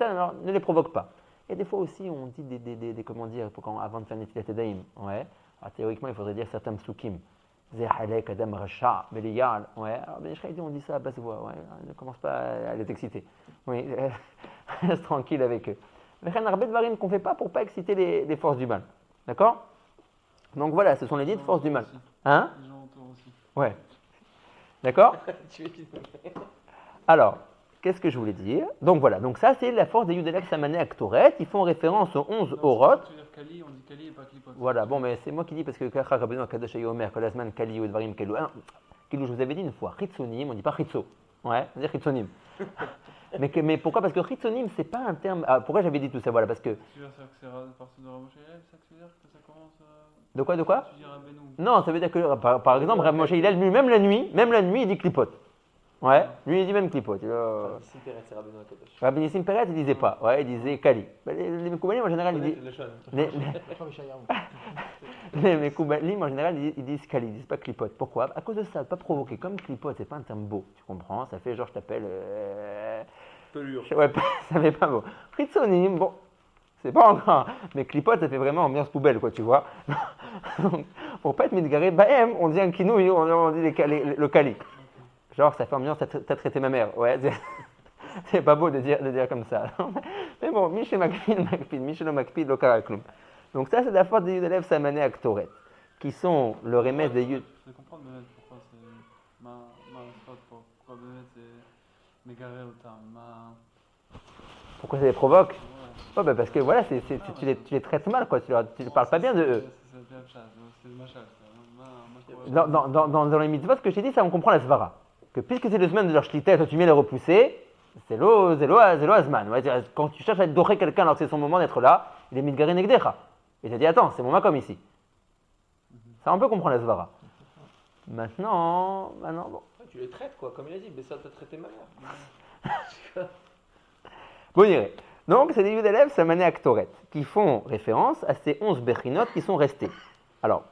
alors, ne les provoque pas. Et des fois aussi, on dit des comment dire, avant de faire une étude daim, ouais. Alors, théoriquement, il faudrait dire certains psukim. Ouais. Alors, on dit ça à basse voix, ouais. Ne commence pas à les exciter. Oui, reste tranquille avec eux. Mais il y a un varim qu'on ne fait pas pour ne pas exciter les forces du mal. D'accord? Donc voilà, ce sont les 10 forces du mal. Hein? Les gens autour aussi. Ouais. D'accord? Alors, qu'est-ce que je voulais dire? Donc voilà, donc ça c'est la force des Yudelek Samané Aktoret. Ils font référence aux 11 Orot. Tu veux dire Kali, on dit Kali et pas Klipot. Voilà, bon, mais c'est moi qui dis parce que Kachar Rabbeinu Akadosh Yomer, Kolasman Kali ou Dvarim Kelu. Kelu, je vous avais dit une fois, Chitsonim, on ne dit pas Chitso. Ouais, on dit Chitsonim. mais pourquoi? Parce que Chitsonim, c'est pas un terme. Ah, pourquoi j'avais dit tout ça? Voilà, parce que. Tu veux dire que c'est à partir de Rav Moshe Hillel, ça que tu veux dire que ça commence à... De quoi? Tu dis Rabbeinu. Non, ça veut dire que, par exemple, Rav Moshe Hillel, lui, même la nuit, il dit Klipot. Ouais, lui, il dit même Klipot. Rabbi Nissim Peret, il disait pas. Ouais, il disait Kali. Les Mekoubalim, en général, ils disent. Les Mekoubalim, en général, ils disent Kali, ils disent pas Klipot. Pourquoi? À cause de ça, pas provoquer. Comme Klipot, c'est pas un terme beau, tu comprends? Ça fait genre, je t'appelle. Pelure. Ouais, ça fait pas beau. Fritzonim, bon, c'est pas encore. Mais Klipot, ça fait vraiment ambiance poubelle, quoi, tu vois. Donc, pour pas être midgaré, Bahem, on dit un kinouï, on dit le Kali. Genre, ça fait ambiance, t'as traité ma mère. Ouais, c'est pas beau de dire comme ça. Mais bon, Michel Makpid, le Karakloum. Donc ça, c'est la force des Yudelef Samané Aktoret, qui sont le remède des Yud. Je vais comprendre Bémet pourquoi c'est ma spot, pourquoi Bémet c'est mégaré au terme. Pourquoi ça les provoque? Ouais. Ouais, bah parce que voilà, tu les traites mal, quoi. Tu ne parles pas bien de eux. C'est le machal. Dans les mitzvot, ce que je t'ai dit, ça on comprend la svara. Que puisque c'est le semaine de leur shlita, toi tu viens les repousser, c'est l'azman. Ouais, quand tu cherches à dorer quelqu'un alors que c'est son moment d'être là, il est midgaré negdecha. Et tu dit, attends, c'est mon makom ici. Ça on peut comprendre la svara. Maintenant, bon. Tu les traites quoi, comme il a dit, mais ça t'a traité ma mère. Bon, on dirait. Donc, c'est des Yudelef Samané Aktoret qui font référence à ces 11 Bechinot qui sont restés. Alors,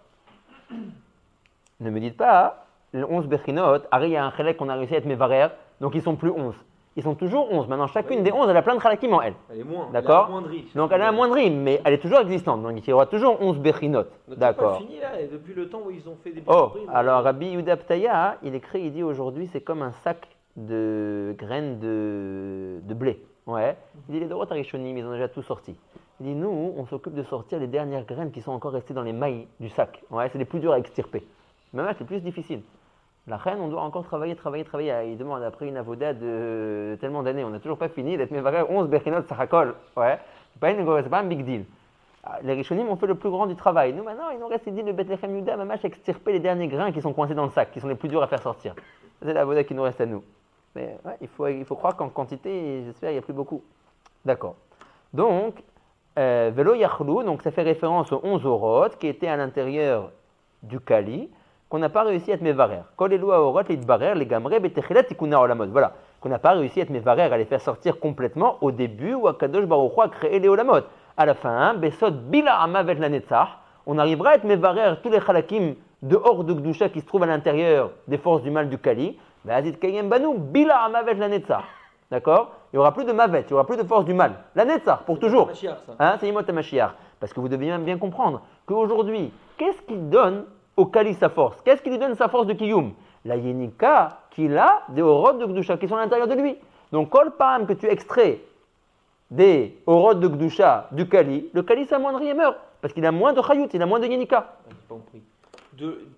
ne me dites pas, les 11 Bechinot, il y a un chalek qu'on a réussi à être mévarer, donc ils sont plus 11. Ils sont toujours 11. Maintenant, chacune des 11, elle a plein de chalakim en elle. Elle est moins. D'accord? Elle est amoindrie. Donc, elle est amoindrie, mais elle est toujours existante. Donc, il y aura toujours 11 Bechinot. D'accord. C'est fini là, et depuis le temps où ils ont fait des Oh, alors Rabbi Yehuda Ptaya, il écrit, il dit aujourd'hui, c'est comme un sac graines de blé. Ouais. Il dit les Dorot Arishonim, ils ont déjà tout sorti. Il dit nous, on s'occupe de sortir les dernières graines qui sont encore restées dans les mailles du sac. Ouais, c'est les plus dures à extirper. Même c'est les plus difficiles. La reine, on doit encore travailler. Il demande après une avoda de tellement d'années, on n'a toujours pas fini d'être mévaré 11 bechinot sachakol. Ouais, c'est pas un big deal. Les Rishonim ont fait le plus grand du travail. Nous maintenant, il nous reste dit le Bethlehem Yuda, mamash extirper les derniers grains qui sont coincés dans le sac, qui sont les plus durs à faire sortir. C'est la avoda qui nous reste à nous. Mais ouais, il faut croire qu'en quantité, j'espère, il n'y a plus beaucoup. D'accord. Donc, Velo Yachlou, donc ça fait référence aux 11 orot qui étaient à l'intérieur du Kali, qu'on n'a pas réussi à être mévarer. Kol elu haorot litbarer legamre betechilat tikuna olamot. Voilà, qu'on n'a pas réussi à être mévarer, à les faire sortir complètement au début où Akadosh Baruch Hu a créé les olamot. À la fin, Besod bila amavet la netzach, on arrivera à être mévarer tous les chalakim dehors de Gdusha qui se trouvent à l'intérieur des forces du mal du Kali. Ve'azit kayem banu bila amavet la netzach. D'accord? Il n'y aura plus de mavet, il n'y aura plus de force du mal. La netzach, pour toujours. Hein, c'est Yimot HaMashiach. Parce que vous devez même bien comprendre qu'aujourd'hui, qu'est-ce qui donne au Kali sa force? Qu'est-ce qui lui donne sa force de Kiyum? La Yenika qu'il a des Orot de Gdusha qui sont à l'intérieur de lui. Donc, kol pam que tu extrais des Orot de Gdusha du Kali, le Kali s'amoindrit et meurt. Parce qu'il a moins de Chayut, il a moins de Yenika.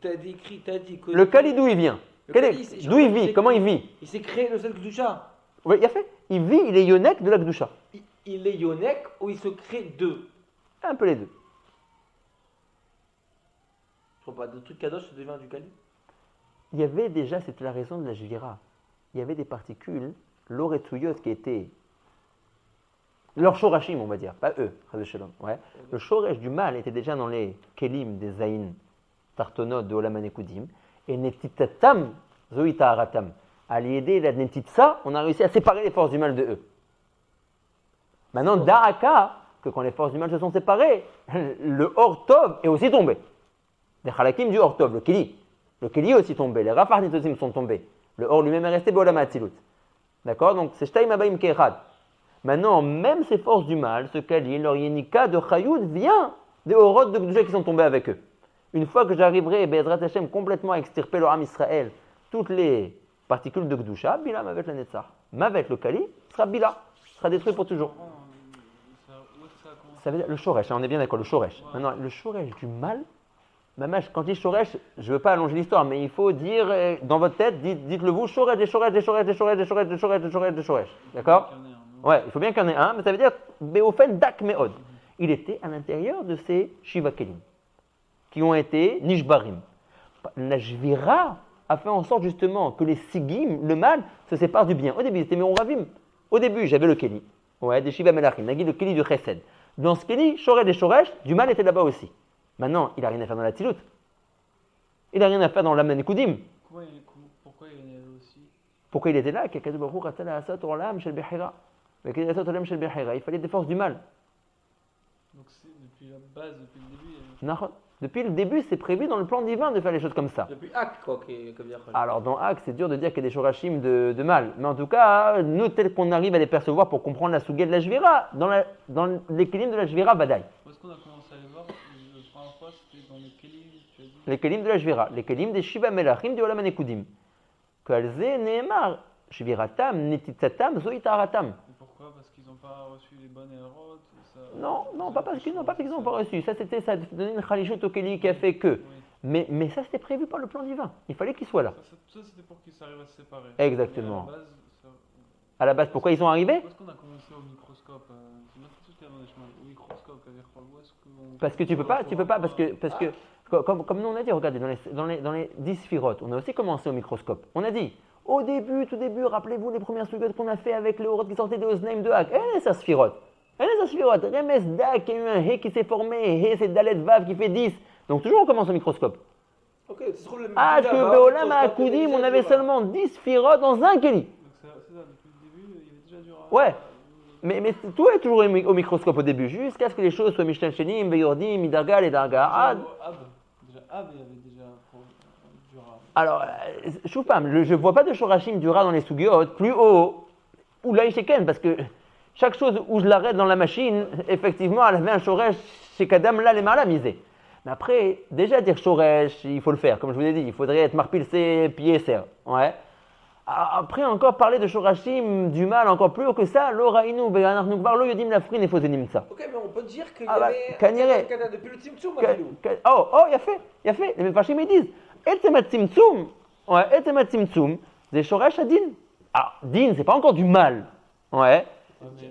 T'as dit que le Kali, d'où il vient? D'où il vit? Comment il vit? Il s'est créé le seul Gdusha. Oui, il a fait. Il vit, il est Yonek de la Gdusha. Il est Yonek ou il se crée deux? Un peu les deux. Je crois pas, de trucs kadosh, ça devient du Kali. Il y avait déjà, c'était la raison de la Jvira. Il y avait des particules, l'oretsuyot qui étaient leur shorashim, on va dire, pas eux, ouais. Le shoresh du mal était déjà dans les kelim des zayin, tartonot de Olam Hanekudim, et netitatam zoïta aratam. À l'aider la netitsa, on a réussi à séparer les forces du mal de eux. Maintenant, da'aka, que quand les forces du mal se sont séparées, le Or Tov est aussi tombé. Les Chalakim du Or Tov, le Kili. Le Kili est aussi tombé, les Rafar Nitosim sont tombés. Le Or lui-même est resté Be'olam Hatzilut. D'accord? Donc c'est Shtaim Abayim Kechad. Maintenant, même ces forces du mal, ce Kali, leur Yenika de Chayud vient des Orot de Gdusha qui sont tombés avec eux. Une fois que j'arriverai, Be'ezrat Hashem, complètement à extirper leur âme Israël, toutes les particules de Gdusha, Bila Mavet la Netzach. Mavet, le Kali, sera Bila, sera détruit pour toujours. Ça veut dire le Shoresh, on est bien d'accord, le Shoresh. Maintenant, le Shoresh du mal, Mamash, quand je dis Shoresh, je ne veux pas allonger l'histoire, mais il faut dire, dans votre tête, dites-le vous, Shoresh, des Shoresh, des Shoresh, des Shoresh, des Shoresh, des Shoresh, des Shoresh, des Shoresh. D'accord? Ouais, il faut bien qu'il y en ait un, mais ça veut dire Beofen Dak Meod. Il était à l'intérieur de ces Shiva Kelim, qui ont été Nishbarim. La Jvira a fait en sorte justement que les Sigim, le mal, se séparent du bien. Au début, c'était Meoravim. Au début, j'avais le Keli, ouais, des Shiva Melachim, Nagui, le Keli du Chesed. Dans ce Keli, Shoresh et Shoresh, du mal était là-bas aussi. Maintenant, il n'a rien à faire dans la Tzilut. Il n'a rien à faire dans l'Amna Nekudim. Pourquoi il est là aussi? Pourquoi il était là? Il fallait des forces du mal. Donc c'est depuis la base, depuis le début. Depuis le début, c'est prévu dans le plan divin de faire les choses comme ça. Depuis Ak, quoi. Alors, dans Ak, c'est dur de dire qu'il y a des shorashim de mal. Mais en tout cas, nous, tel qu'on arrive à les percevoir pour comprendre la Sougé de la Jvira, dans l'équilibre de la Jvira, Badaï. Où est-ce qu'on a commencé à les voir? La première fois, c'était dans les Kelim, tu as dit? Les Kelim de la Jvira, les Kelim des Shiva Melachim du Olam Hanekudim. Kalze Nehemar, Shviratam, Netitzatam, Zoitaratam. Et pourquoi? Parce qu'ils n'ont pas reçu les bonnes érotes? Non, pas parce qu'ils n'ont pas reçu. Ça donnait une Khalishut au Keli qui a fait que. Oui. Mais ça, c'était prévu par le plan divin. Il fallait qu'ils soient là. Ça c'était pour qu'ils s'arrivent à se séparer. Exactement. À la base, pourquoi ils sont arrivés? Où est-ce qu'on a commencé au microscope? C'est notre question dans les chemins. Au microscope, où est-ce qu'on... Parce que tu peux pas, parce que comme nous on a dit, regardez, dans les 10 sphirotes, on a aussi commencé au microscope. On a dit, tout début, rappelez-vous les premières sugotes qu'on a fait avec le horot qui sortait de Oznaim de Hak. Elle est sa sphirote. Remes Dak, il y a eu un He qui s'est formé, He c'est Dalet Vav qui fait 10. Donc toujours on commence au microscope. Okay, que Be'olam HaKudim, on avait seulement 10 sphirotes dans un Keli. Donc c'est ça, depuis le début, il y avait déjà du Ra. Ouais. Mais tout est toujours au microscope au début, jusqu'à ce que les choses soient Mishtan Shenim, Beyordim, Midargal et Darga. Ab, il y avait déjà du Ra. Alors, Choupam, je ne vois pas de Shorashim du Ra dans les Sugiot plus haut, ou là, Sheken, parce que chaque chose où je l'arrête dans la machine, effectivement, elle avait un Shoresh chez Kadam, là, les mal misé. Mais après, déjà dire Shoresh, il faut le faire, comme je vous l'ai dit, il faudrait être marpilsé, pied, serre. Ouais. Après, encore parler de Shorashim, du mal, encore plus haut que ça, l'oraïnou, be'anachnu kvar lo yodim lafrin et fozenim ça. Ok, mais on peut dire qu'il y Ah bah, avait Kaniré. depuis le Tzimtzum, Marilou. Il y a fait. Les Mefarshim ils disent, Etzemat Tzimtzum, c'est Shorash à Din. Ah, Din, c'est pas encore du mal. Ouais.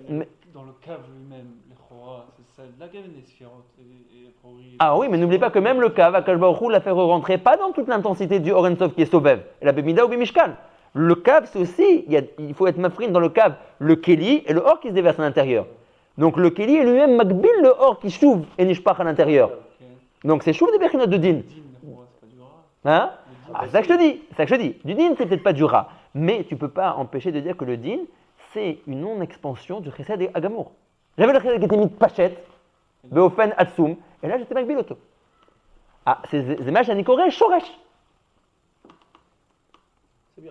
Mais dans le cave lui-même, les Chora, c'est ça, la gamme des sphirotes et priori. Ah oui, mais n'oubliez pas que même le cave, Akash Baruch Hu l'a fait rentrer pas dans toute l'intensité du Orensov qui est Sobev, la Bemida ou Bemishkan. Le cave, c'est aussi, il faut être mafrin dans le cave, le Keli et le or qui se déverse à l'intérieur. Donc le Keli est lui-même Makbil, le or qui chouve et nishpach à l'intérieur. Okay. Donc c'est chouve des Bechinot de Din. Le din, c'est pas du rat. Hein? C'est ça que je te dis. Du Din, c'est peut-être pas du Ra. Mais tu peux pas empêcher de dire que le Din, c'est une non-expansion du Chesed et Agamour. J'avais le Chesed qui était mis de Pachet, Beofen Atsum, et là j'étais Makbil Oto. Ah, c'est Zemash Anikore Shoresh.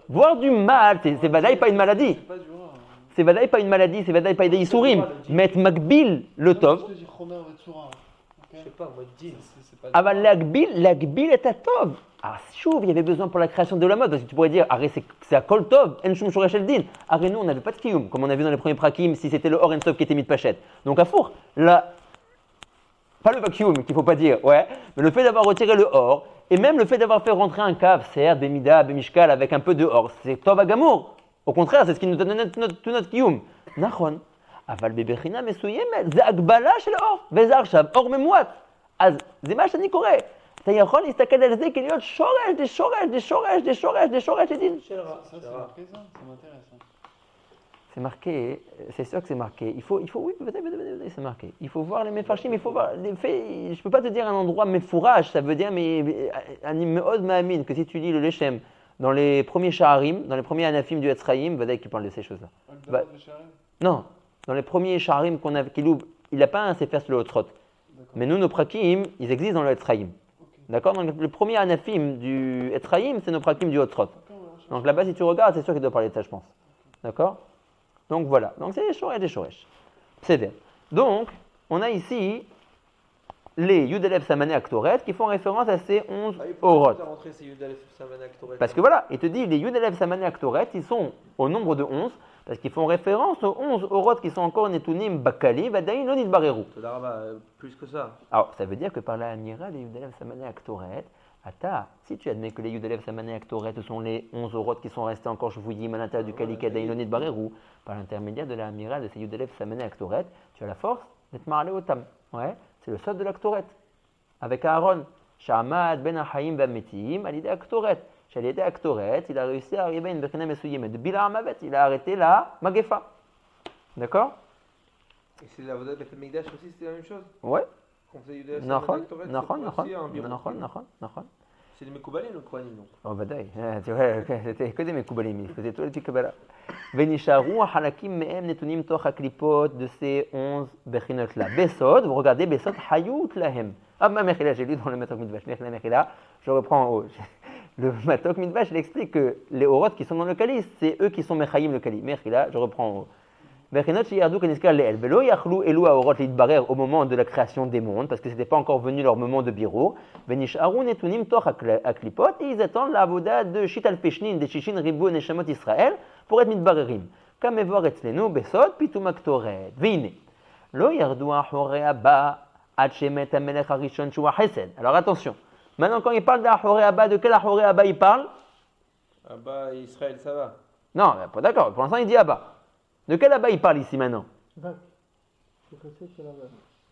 Voir du mal, c'est Vadaï pas une maladie. C'est pas du rat. C'est Vadaï pas une maladie, c'est Vadaï pas des Isurim. Mettre Makbil le Tov. Je te dis Chomer et Tsura. Je sais pas, moi, Din. C'est pas du Ah bah l'Akbil est à Tov. Ah, chouve, il y avait besoin pour la création de la mode. Parce que tu pourrais dire, arrête, c'est à Kol Tov, En Shum Shoresh El Din. Arrête, nous, on n'avait pas de Kiyum, comme on a vu dans les premiers prakim, si c'était le Or En Tov qui était mis de Pachet. Donc à four, là, pas le vacuum qu'il faut pas dire, ouais, mais le fait d'avoir retiré le Or, et même le fait d'avoir fait rentrer un cave, certes, Bemida, Bemishkal, avec un peu de Or, c'est Tov Agamour. Au contraire, c'est ce qui nous donne tout notre Kiyum. Nachon. Aval bebechina mesuyemet, זה הגבלה של אור, וזה עכשיו אור ממועט. אז זה מה שאני קורא. אתה יכול להסתכל על זה כלהיות שורש, לדין. Ça, c'est marqué ça m'intéresse. C'est marqué, c'est sûr que c'est marqué. Il faut oui, c'est marqué. Il faut voir les mefarshim, il faut voir les faits. Je ne peux pas te dire un endroit mefourage, ça veut dire, mais un meod ma'amin, que si tu lis le Lechem, dans les premiers Shaharim, dans les premiers Anafim du Etzraïm, Vadaï qui parle de ces choses-là. Non, dans les premiers Shaharim qu'on a, il n'a pas un Sefer sur le Hotrot. Mais nous, nos prakim, ils existent dans le Etzraïm. Okay. D'accord? Donc le premier Anafim du Etzraïm, c'est nos prakim du Hotrot. Donc là-bas, si tu regardes, c'est sûr qu'il doit parler de ça, je pense. D'accord? Donc voilà. Donc c'est des Shoresh. C'est bien. Donc, on a ici les Yudalev Samané Aktoret qui font référence à ces 11 Orot. Parce que voilà, il te dit les Yudalev Samané Aktoret, ils sont au nombre de 11, parce qu'ils font référence aux 11 Orot qui sont encore Netunim Bakali, Vadaïn, Lonit Bareru. Plus que ça. Alors, ça veut dire que par la Amira, les Yudalev Samané Aktoret, si tu admets que les Yudalev Samané Aktoret sont les 11 Orot qui sont restés encore Shvuyim à l'intérieur du Kali, Vadaïn, Lonit Bareru, par l'intermédiaire de la Amira de ces Yudalev Samané Aktoret, tu as la force d'être marlé au Tam. Ouais. C'est le sod de l'Aktoret. Avec Aaron, Sha'amad ben Achaim v'Ametim, à l'idée Aktoret. Chez l'idée Aktoret, il a réussi à arriver à une Bechina Mesuyim. De Bila Amavet, il a arrêté la Magefa. D'accord? Et c'est la Vodat de Migdash aussi, c'était la même chose? Ouais. Nachon. C'est les Mekoubalim, le Kohanim, donc. Oh, badaï. Tu vois, c'était que des Mekoubalim. Ils faisaient tout le petit Kabbalah. Venisharu halakim me'em netunim toch haklipot de ces 11 bechinot là. Besod, vous regardez, Besod hayut lahem. Ah, ma Mechila, j'ai lu dans le Matok Midvash. Mechila, je reprends en haut. Le Matok Midvash, il explique que les Orot qui sont dans le Kali, c'est eux qui sont Mechayim le Kali. Mechila, je reprends en haut. Bechinot sheyardu keniskar leel. Velo yachlu elu haorot lidbarer au moment de la création des mondes, parce que ce n'était pas encore venu leur moment de birour. Venisharu netunim toch haklipot, et ils attendent la avoda de Shital Peshnin, de Shishin Ribu Neshamot Israël, pour être mitbarerim. Comme evoir etzlenu besod pitum aktoret. Vine. Lo yardu ahore abba ad shemet hamelech harishon shua chesed. Alors attention. Maintenant, quand il parle d'ahore abba, de quel ahore abba il parle? Abba Israël, ça va. Non, pas d'accord. Pour l'instant, il dit abba. De quel abba il parle ici maintenant?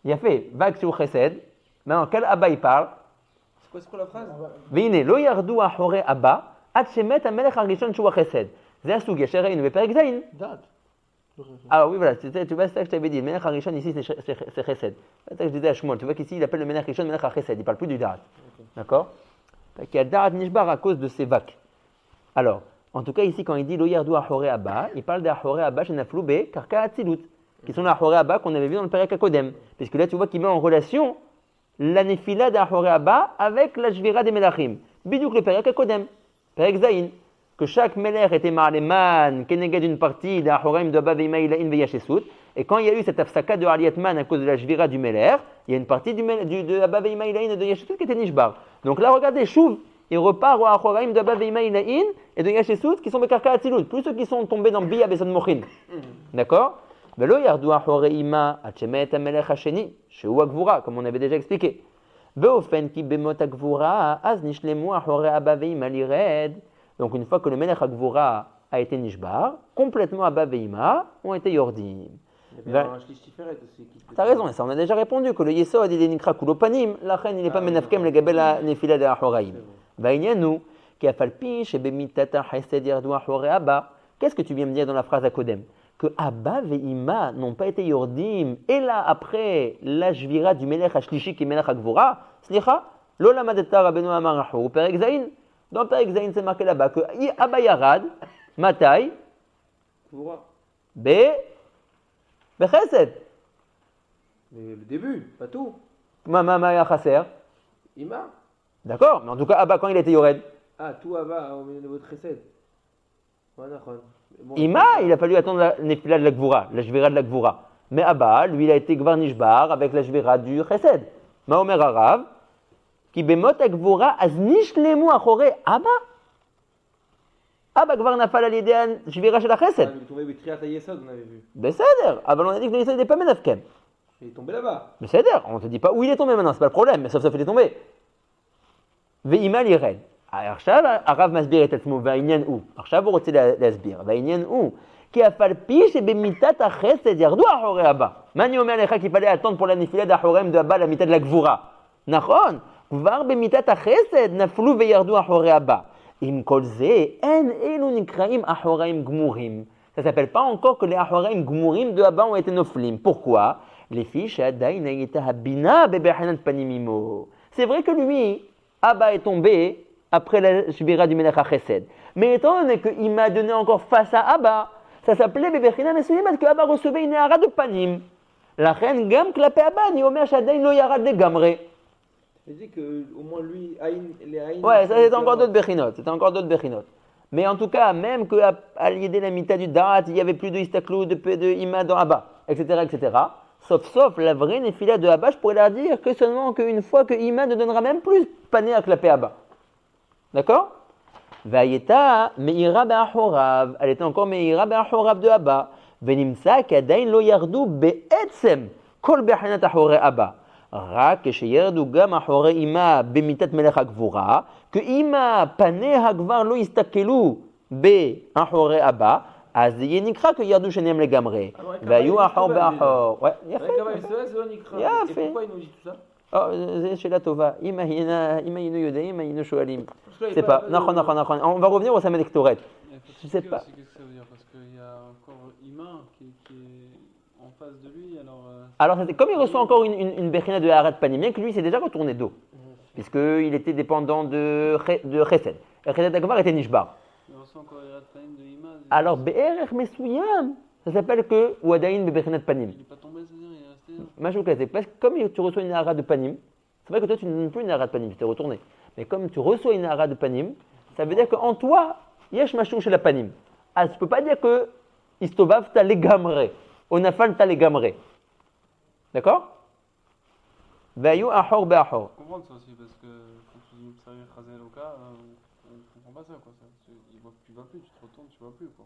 Il a fait vague sur chesed. Maintenant, quel abba il parle? C'est quoi la phrase? Vine. Lo yardu ahore abba ad shemet hamelech harishon shua chesed. C'est un soug, Yasherein, Beperek Zain. Alors oui, voilà, tu vois, c'est ça que je t'avais dit. Le Menach Harishon ici, c'est Chesed. C'est ça que je disais à Shmuel. Tu vois qu'ici, il appelle le Menach Harishon Menach HaChesed. Il ne parle plus du Da'at. Okay. D'accord? Il y a Da'at Nishbar à cause de ces vagues. Alors, en tout cas, ici, quand il dit Lo Yardu Ahore Abba, il parle d'Ahore Abba chez Nafloube, Karka Atzilut, qui sont l'Ahore Abba qu'on avait vu dans le Perek HaKodem. Puisque là, tu vois qu'il met en relation la Nefila d'Ahore Abba avec la Jvira des Melachim. Bidouk le Perek HaKodem. Perek Zain. Que chaque Meler était Ma'aleman, Kenegad d'une partie d'Ahoraim de Abba Veimaïlaïn Veyashesut. Et quand il y a eu cette afsaka de Aliatman à cause de la Jvira du Meler, il y a une partie de Abba Veimaïlaïn de Yashesut qui était Nishbar. Donc là, regardez, Chouv, il repart au Achoraim de Abba Veima Ilaïn et de Yashesut qui sont Bekarka Atzilut, plus ceux qui sont tombés dans Bia Besan Mochin. D'accord? Velo Yardu Achoraima Hachemet Amelech Hasheni, Sheu Agvura, comme on avait déjà expliqué. Veofen Ki Bemot Agvura, Az Nishlemu Achore Abba Veima Lired. Donc une fois que le Melech Agvura a été Nishbar, complètement Abba Veima ont été Yordim. Il y avait un Shlish Tiferet aussi. T'as raison, et ça on a déjà répondu, que le Yesod il est Nikra Kulopanim, la reine il n'est pas Menafkem le Gabel la Nefila de Achoraim. Vaïnianou, qui a falpi, chez Bemitata Hesed Yardu Achore Abba. Qu'est-ce que tu viens me dire dans la phrase à Kodem? Que Abba Veima n'ont pas été Yordim, et là après la Jvira du Melech Hashlishi qui est Melech Agvura, Slicha, Lola Madeta Rabbeinu Amarahu, Perek Zain. Dans Perek Zain c'est marqué là-bas que Abba Yarad, Matai, Bechesed. Mais le début, pas tout. Maya Chaser. Ima. D'accord, mais en tout cas, Abba, quand il était Yored, Ah, tout Abba au milieu de votre recette. Ima, il a fallu attendre la Nefila de la Gvura, la Jvira de la Gvura. Mais Abba, lui, il a été Gvar Nishbar avec la Jvira du Chesed. Maomer Arav, qui bemot a Gvura, az nishlemu achore Abba. Abba Gvar nafal al yedei Jvira shel Chesed. Il est tombé Betriat Yesod, on avait vu. Beseder, Abba, on a dit que le Yesod n'était pas Menafkem. Il est tombé là-bas. Beseder, on ne te dit pas où il est tombé maintenant, c'est pas le problème, mais sauf il est tombé. Ve'ima lired. עכשיו הרב מסביר את עצמו, והעניין הוא, עכשיו הוא רוצה להסביר, והעניין הוא, כי אף על פי שבמיטת החסד ירדו אחורי הבא. מה אני אומר לך? כי פלא אתון פה לנפילה דאחוריהם דאבא למיטת לגבורה. נכון, כבר במיטת החסד נפלו וירדו אחורי הבא. עם כל זה, אין אלו נקראים אחוריים גמורים. Ça s'appelle pas encore que les אחוריים גמורים de Abba ont été noflim. Pourquoi? לפי שעדיין הייתה הבינה בבחינת פנים עמו. C'est vrai que lui, Abba est tombé après la Shvira du Melech HaChesed. Mais étant donné qu'il m'a donné encore face à Abba, ça s'appelait Bebechina Mesulimat, que Abba recevait une Hara de Panim. La reine Gam Klape Abba, ni Omer Shadain lo Yara de Gamre. Tu dis qu'au moins lui, les Aïn. Ouais, ça c'était encore d'autres Bechinot. C'était encore d'autres Bechinot. Mais en tout cas, même qu'à l'idée de la Mita du Darat, il n'y avait plus de Istaklou, de Ima dans Abba, etc., etc. Sauf la vraie Nefila de Abba, je pourrais leur dire que seulement qu'une fois que Ima ne donnera même plus pané à Klape Abba. D'accord? Vayeta meira be'achorav. Elle était encore meira be'achorav de Abba. Venimsa kadain lo yardu be'etzem kol be'hanat achore Abba. Rak sheyardu gam achore ima bemitat melech hagvura. Que ima pane hagvar lo istakelu be'achore Abba. אז יהיה נקרא כי ירדו שניהם לגמרי. והיו אחור באחור. יפה. יפה. זה שאלה טובה. אם היינו יודעים, היינו שואלים. Je sais pas. נכון. On va revenir au Samed Ektoret. Je sais pas. Qu'est-ce que ça veut dire? Parce qu'il y a encore Ima qui est en face de lui. Alors comme il reçoit encore une Bechina de Harat Panim, bien que lui s'est déjà retourné dos. Puisqu'il était dépendant de Chesed. Chesed Agvar était Nishbar. Il reçoit encore Harat Panim de Ima. Alors, Be'erech Mesuyam, ça s'appelle que Wadaïn Bebechinat Panim. Il n'est pas tombé, c'est-à-dire il est resté. Majoukazé, parce que comme tu reçois une hara de Panim, c'est vrai que toi tu ne donnes plus une hara de Panim, tu t'es retourné. Mais comme tu reçois une hara de Panim, ça veut dire qu'en toi, Yesh Mashou chez la Panim. Ah, tu ne peux pas dire que Istovav t'a les gamré, Onafal t'a les gamré. D'accord? Vayu Ahor Be'ahor. Je comprends ça aussi, parce que quand tu dis Mtsari Chazel Oka, on ne comprend pas ça, quoi. Tu vas plus, tu te retournes, tu vas plus, quoi.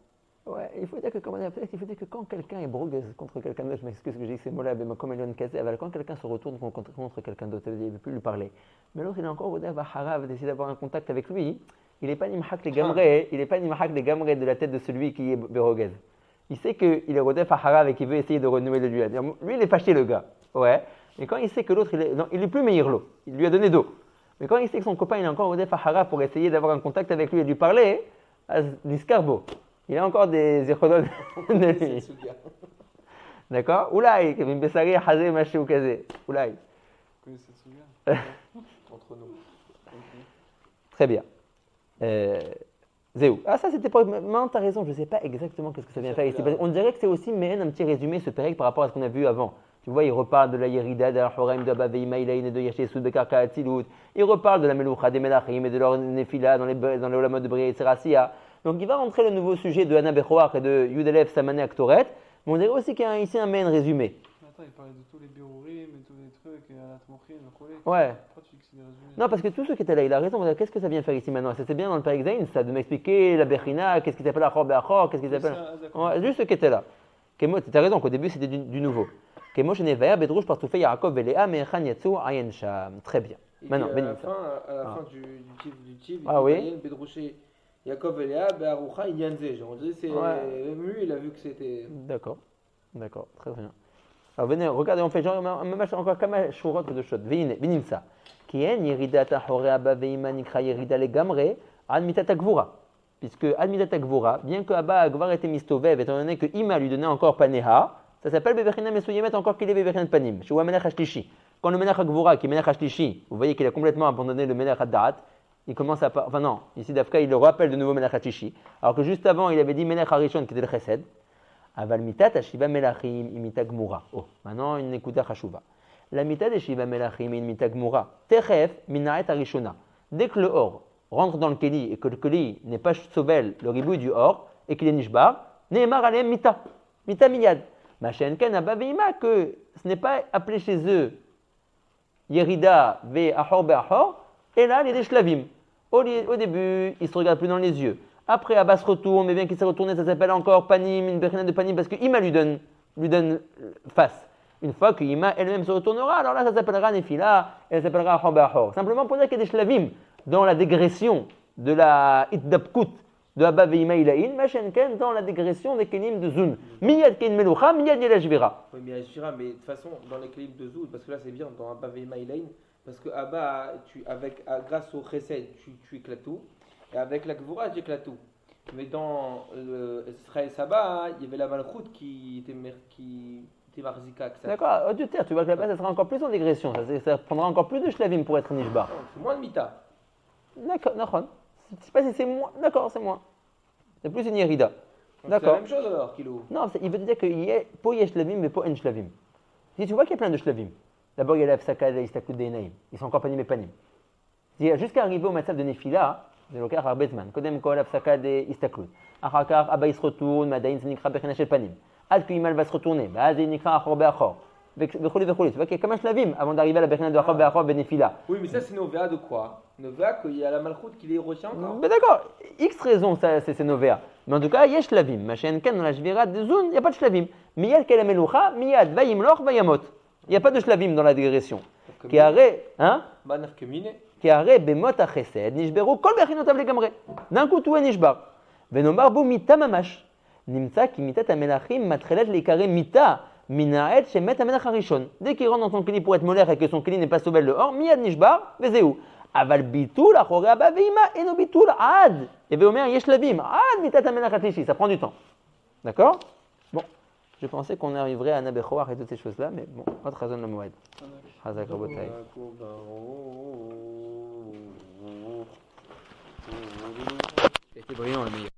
Ouais, il faut dire que quand quelqu'un est brogues contre quelqu'un d'autre, je m'excuse que j'ai dit ces mots-là, mais comme Elion Kazé, quand quelqu'un se retourne contre quelqu'un d'autre, ça veut dire qu'il ne veut plus lui parler. Mais l'autre, il est encore au Harav d'essayer d'avoir un contact avec lui. Il n'est pas Nimhak les gamrés, de la tête de celui qui est Beroguez. Il sait qu'il est Rodef à Harav et qu'il veut essayer de renouer le lien. Lui, il est fâché, le gars. Ouais. Mais quand il sait que l'autre, il est plus meilleur, il lui a donné dos. Mais quand il sait que son copain, il est encore Rodef à Harav pour essayer d'avoir un contact avec lui et de lui parler, Discarbo. Il a encore des échodones de lui. D'accord? Oulaï, Kevin Bessari, Hazé, Maché ou Kazé. Oulaï. Entre nous. Très bien. Zéou. Ah, ça c'était pas. Maintenant, t'as raison, je ne sais pas exactement qu'est-ce que ça vient faire ici. On dirait que c'est aussi un petit résumé, ce pérec, par rapport à ce qu'on a vu avant. Tu vois, il reparle de la Yerida, de la Horaim, de Abba Veima Ilaïn et de Yashesud, de Karka Atzilut. Il reparle de la Meloucha, des Melachim et de leur Nefila dans les Olamot de Brié et Serassia. Donc il va rentrer le nouveau sujet de Anna Bechoach et de Yudelef Samane Aktoret, mais on dirait aussi qu'il y a ici un main résumé. Attends, il parlait de tous les birourim et tous les trucs, et à la tmochin, le collègue. Ouais. Pourquoi tu dis que c'est des résumés? Non, parce que tous ceux qui étaient là, il a raison. Qu'est-ce que ça vient faire ici maintenant? C'était bien dans le Perek Zayin, ça, de m'expliquer la Bechina, qu'est-ce qui s'appelle Achor Be'achor, qu'est-ce qui s'appelle. Ouais, juste ceux qui étaient là. Tu as raison qu'au début c'était du nouveau. Kemo Shenevaya Bedrouche Partoufé Yaakov Velea Me'echan Yatsu Ayen Sham. Très bien. Maintenant, à la fin du tiv, ah oui. Bedrouché Yaakov et Léa, Be'aroucha Yanze. On dirait c'est même lui, il a vu que c'était. D'accord, très bien. Alors venez, regardez, on fait genre encore comme shurot de shot. Vinim ça. Kien Yerida Tahore Abba Veima Nikra Yerida Legamre Ad Mitat Gvura. Puisque Ad Mitat Gvura, bien que Abba Agvar était mistovev, étant donné que Ima lui donnait encore Paneha, ça s'appelle Bevechina Mesuyemet encore qu'il est Bevechina Panim. Shua Melech Hashlishi. Quand le Melech Gvura, qui est Melech Hashlishi, vous voyez qu'il a complètement abandonné le Melech Hadat, il commence à. Enfin non, ici Dafka, il le rappelle de nouveau Melech Hashlishi. Alors que juste avant, il avait dit Melech Harishon qui était le Chesed. Aval mitat Hashiva Melachim imita Gmura. Oh, maintenant une écoute Hashuva. La mitat de Shiva Melachim imita Gmura. Techef minaet Harishona. Dès que le or rentre dans le Keli et que le Keli n'est pas sovel le ribouille du or et qu'il est nishbar, Nehemar alem mita. Mita miyad. Machen ken abaveima que ce n'est pas appelé chez eux Yerida ve Ahor be'Ahor, et là, il est des shlavim. Au début, il ne se regarde plus dans les yeux. Après, Abba se retourne, mais bien qu'il s'est retourné, ça s'appelle encore Panim, une bechina de Panim, parce que Ima lui donne face. Une fois que Ima elle-même se retournera, alors là, ça s'appellera Nefila, et ça s'appellera Ahor be'Ahor. Simplement pour dire qu'il y a des shlavim dans la dégression de la Itdabkut de Abba ve'Ima ilaïn, Machenken dans la dégression des kelim de Zun. Miyad ken melucha, miyad yelashvira. Oui, mais Yelashvira, mais de toute façon, dans les kelim de Zun, parce que là c'est bien, dans Abba ve'Ima ilaïn, parce que Abba, grâce au Chesed, tu éclates tout, et avec la Gvura, tu éclates tout. Mais dans Israël Saba, il y avait la Malchut qui était Marzika. D'accord, tu vois que là-bas, ça sera encore plus en dégression, ça prendra encore plus de shlavim pour être nishbar. C'est moins de mita. D'accord, je ne sais pas si c'est moins, d'accord, c'est moins. C'est plus une yerida. D'accord. C'est la même chose alors, Kilo. Non, il veut te dire qu'il y a pas y a shlavim, mais pas en shlavim. Si tu vois qu'il y a plein de shlavim, d'abord il y a la Fsaka, la Istakud Deinaim, ils sont encore panim et panim. Jusqu'à arriver au matzaf de Nefila, de l'Okar Arbetman, Kodem Kol Fsaka de Istakud. Achakar, Abba il se retourne, Madain se nikra bechina shel panim. Ad Imal va se retourner, Baz il nikra achor be'achor. Vecholi. Tu vois qu'il y a comme un shlavim avant d'arriver à la bechina de achor be'achor benefila. Oui, mais ça c'est Novea de quoi? Novea qu'il y a la Malchut qui les retient encore. Mais d'accord, X raison, c'est Novea. Mais en tout cas, il y a shlavim. Machin Ken dans la Shvira de Zun, il n'y a pas de shlavim. Miyad kelamelucha, miyad vayimloch vayamot. Il n'y a pas de shlavim dans la dégression. Qui arrête, hein? Qui arrête bemot achesed, nishberu kol bechinotav legamre. D'un coup, tout est nishbar. Venomar bo mita mamash. Nimtza ki mitat amelachim matrelet leikare mita. Minaet shemet amelach harishon. Dès qu'il rentre dans son kli pour être molaire et que son kli n'est pas sauvé le or, miyad nishbar, vezeu. Aval bitul achore abba veima eno bitul ad. Et veomer yesh lavim. Ad mitat amelach atlishi. Ça prend du temps. D'accord? Bon. Je pensais qu'on arriverait à Nabechoar et toutes ces choses-là, mais bon, pas de raison de Moed. Hazak Rabotai. C'était brillant le meilleur.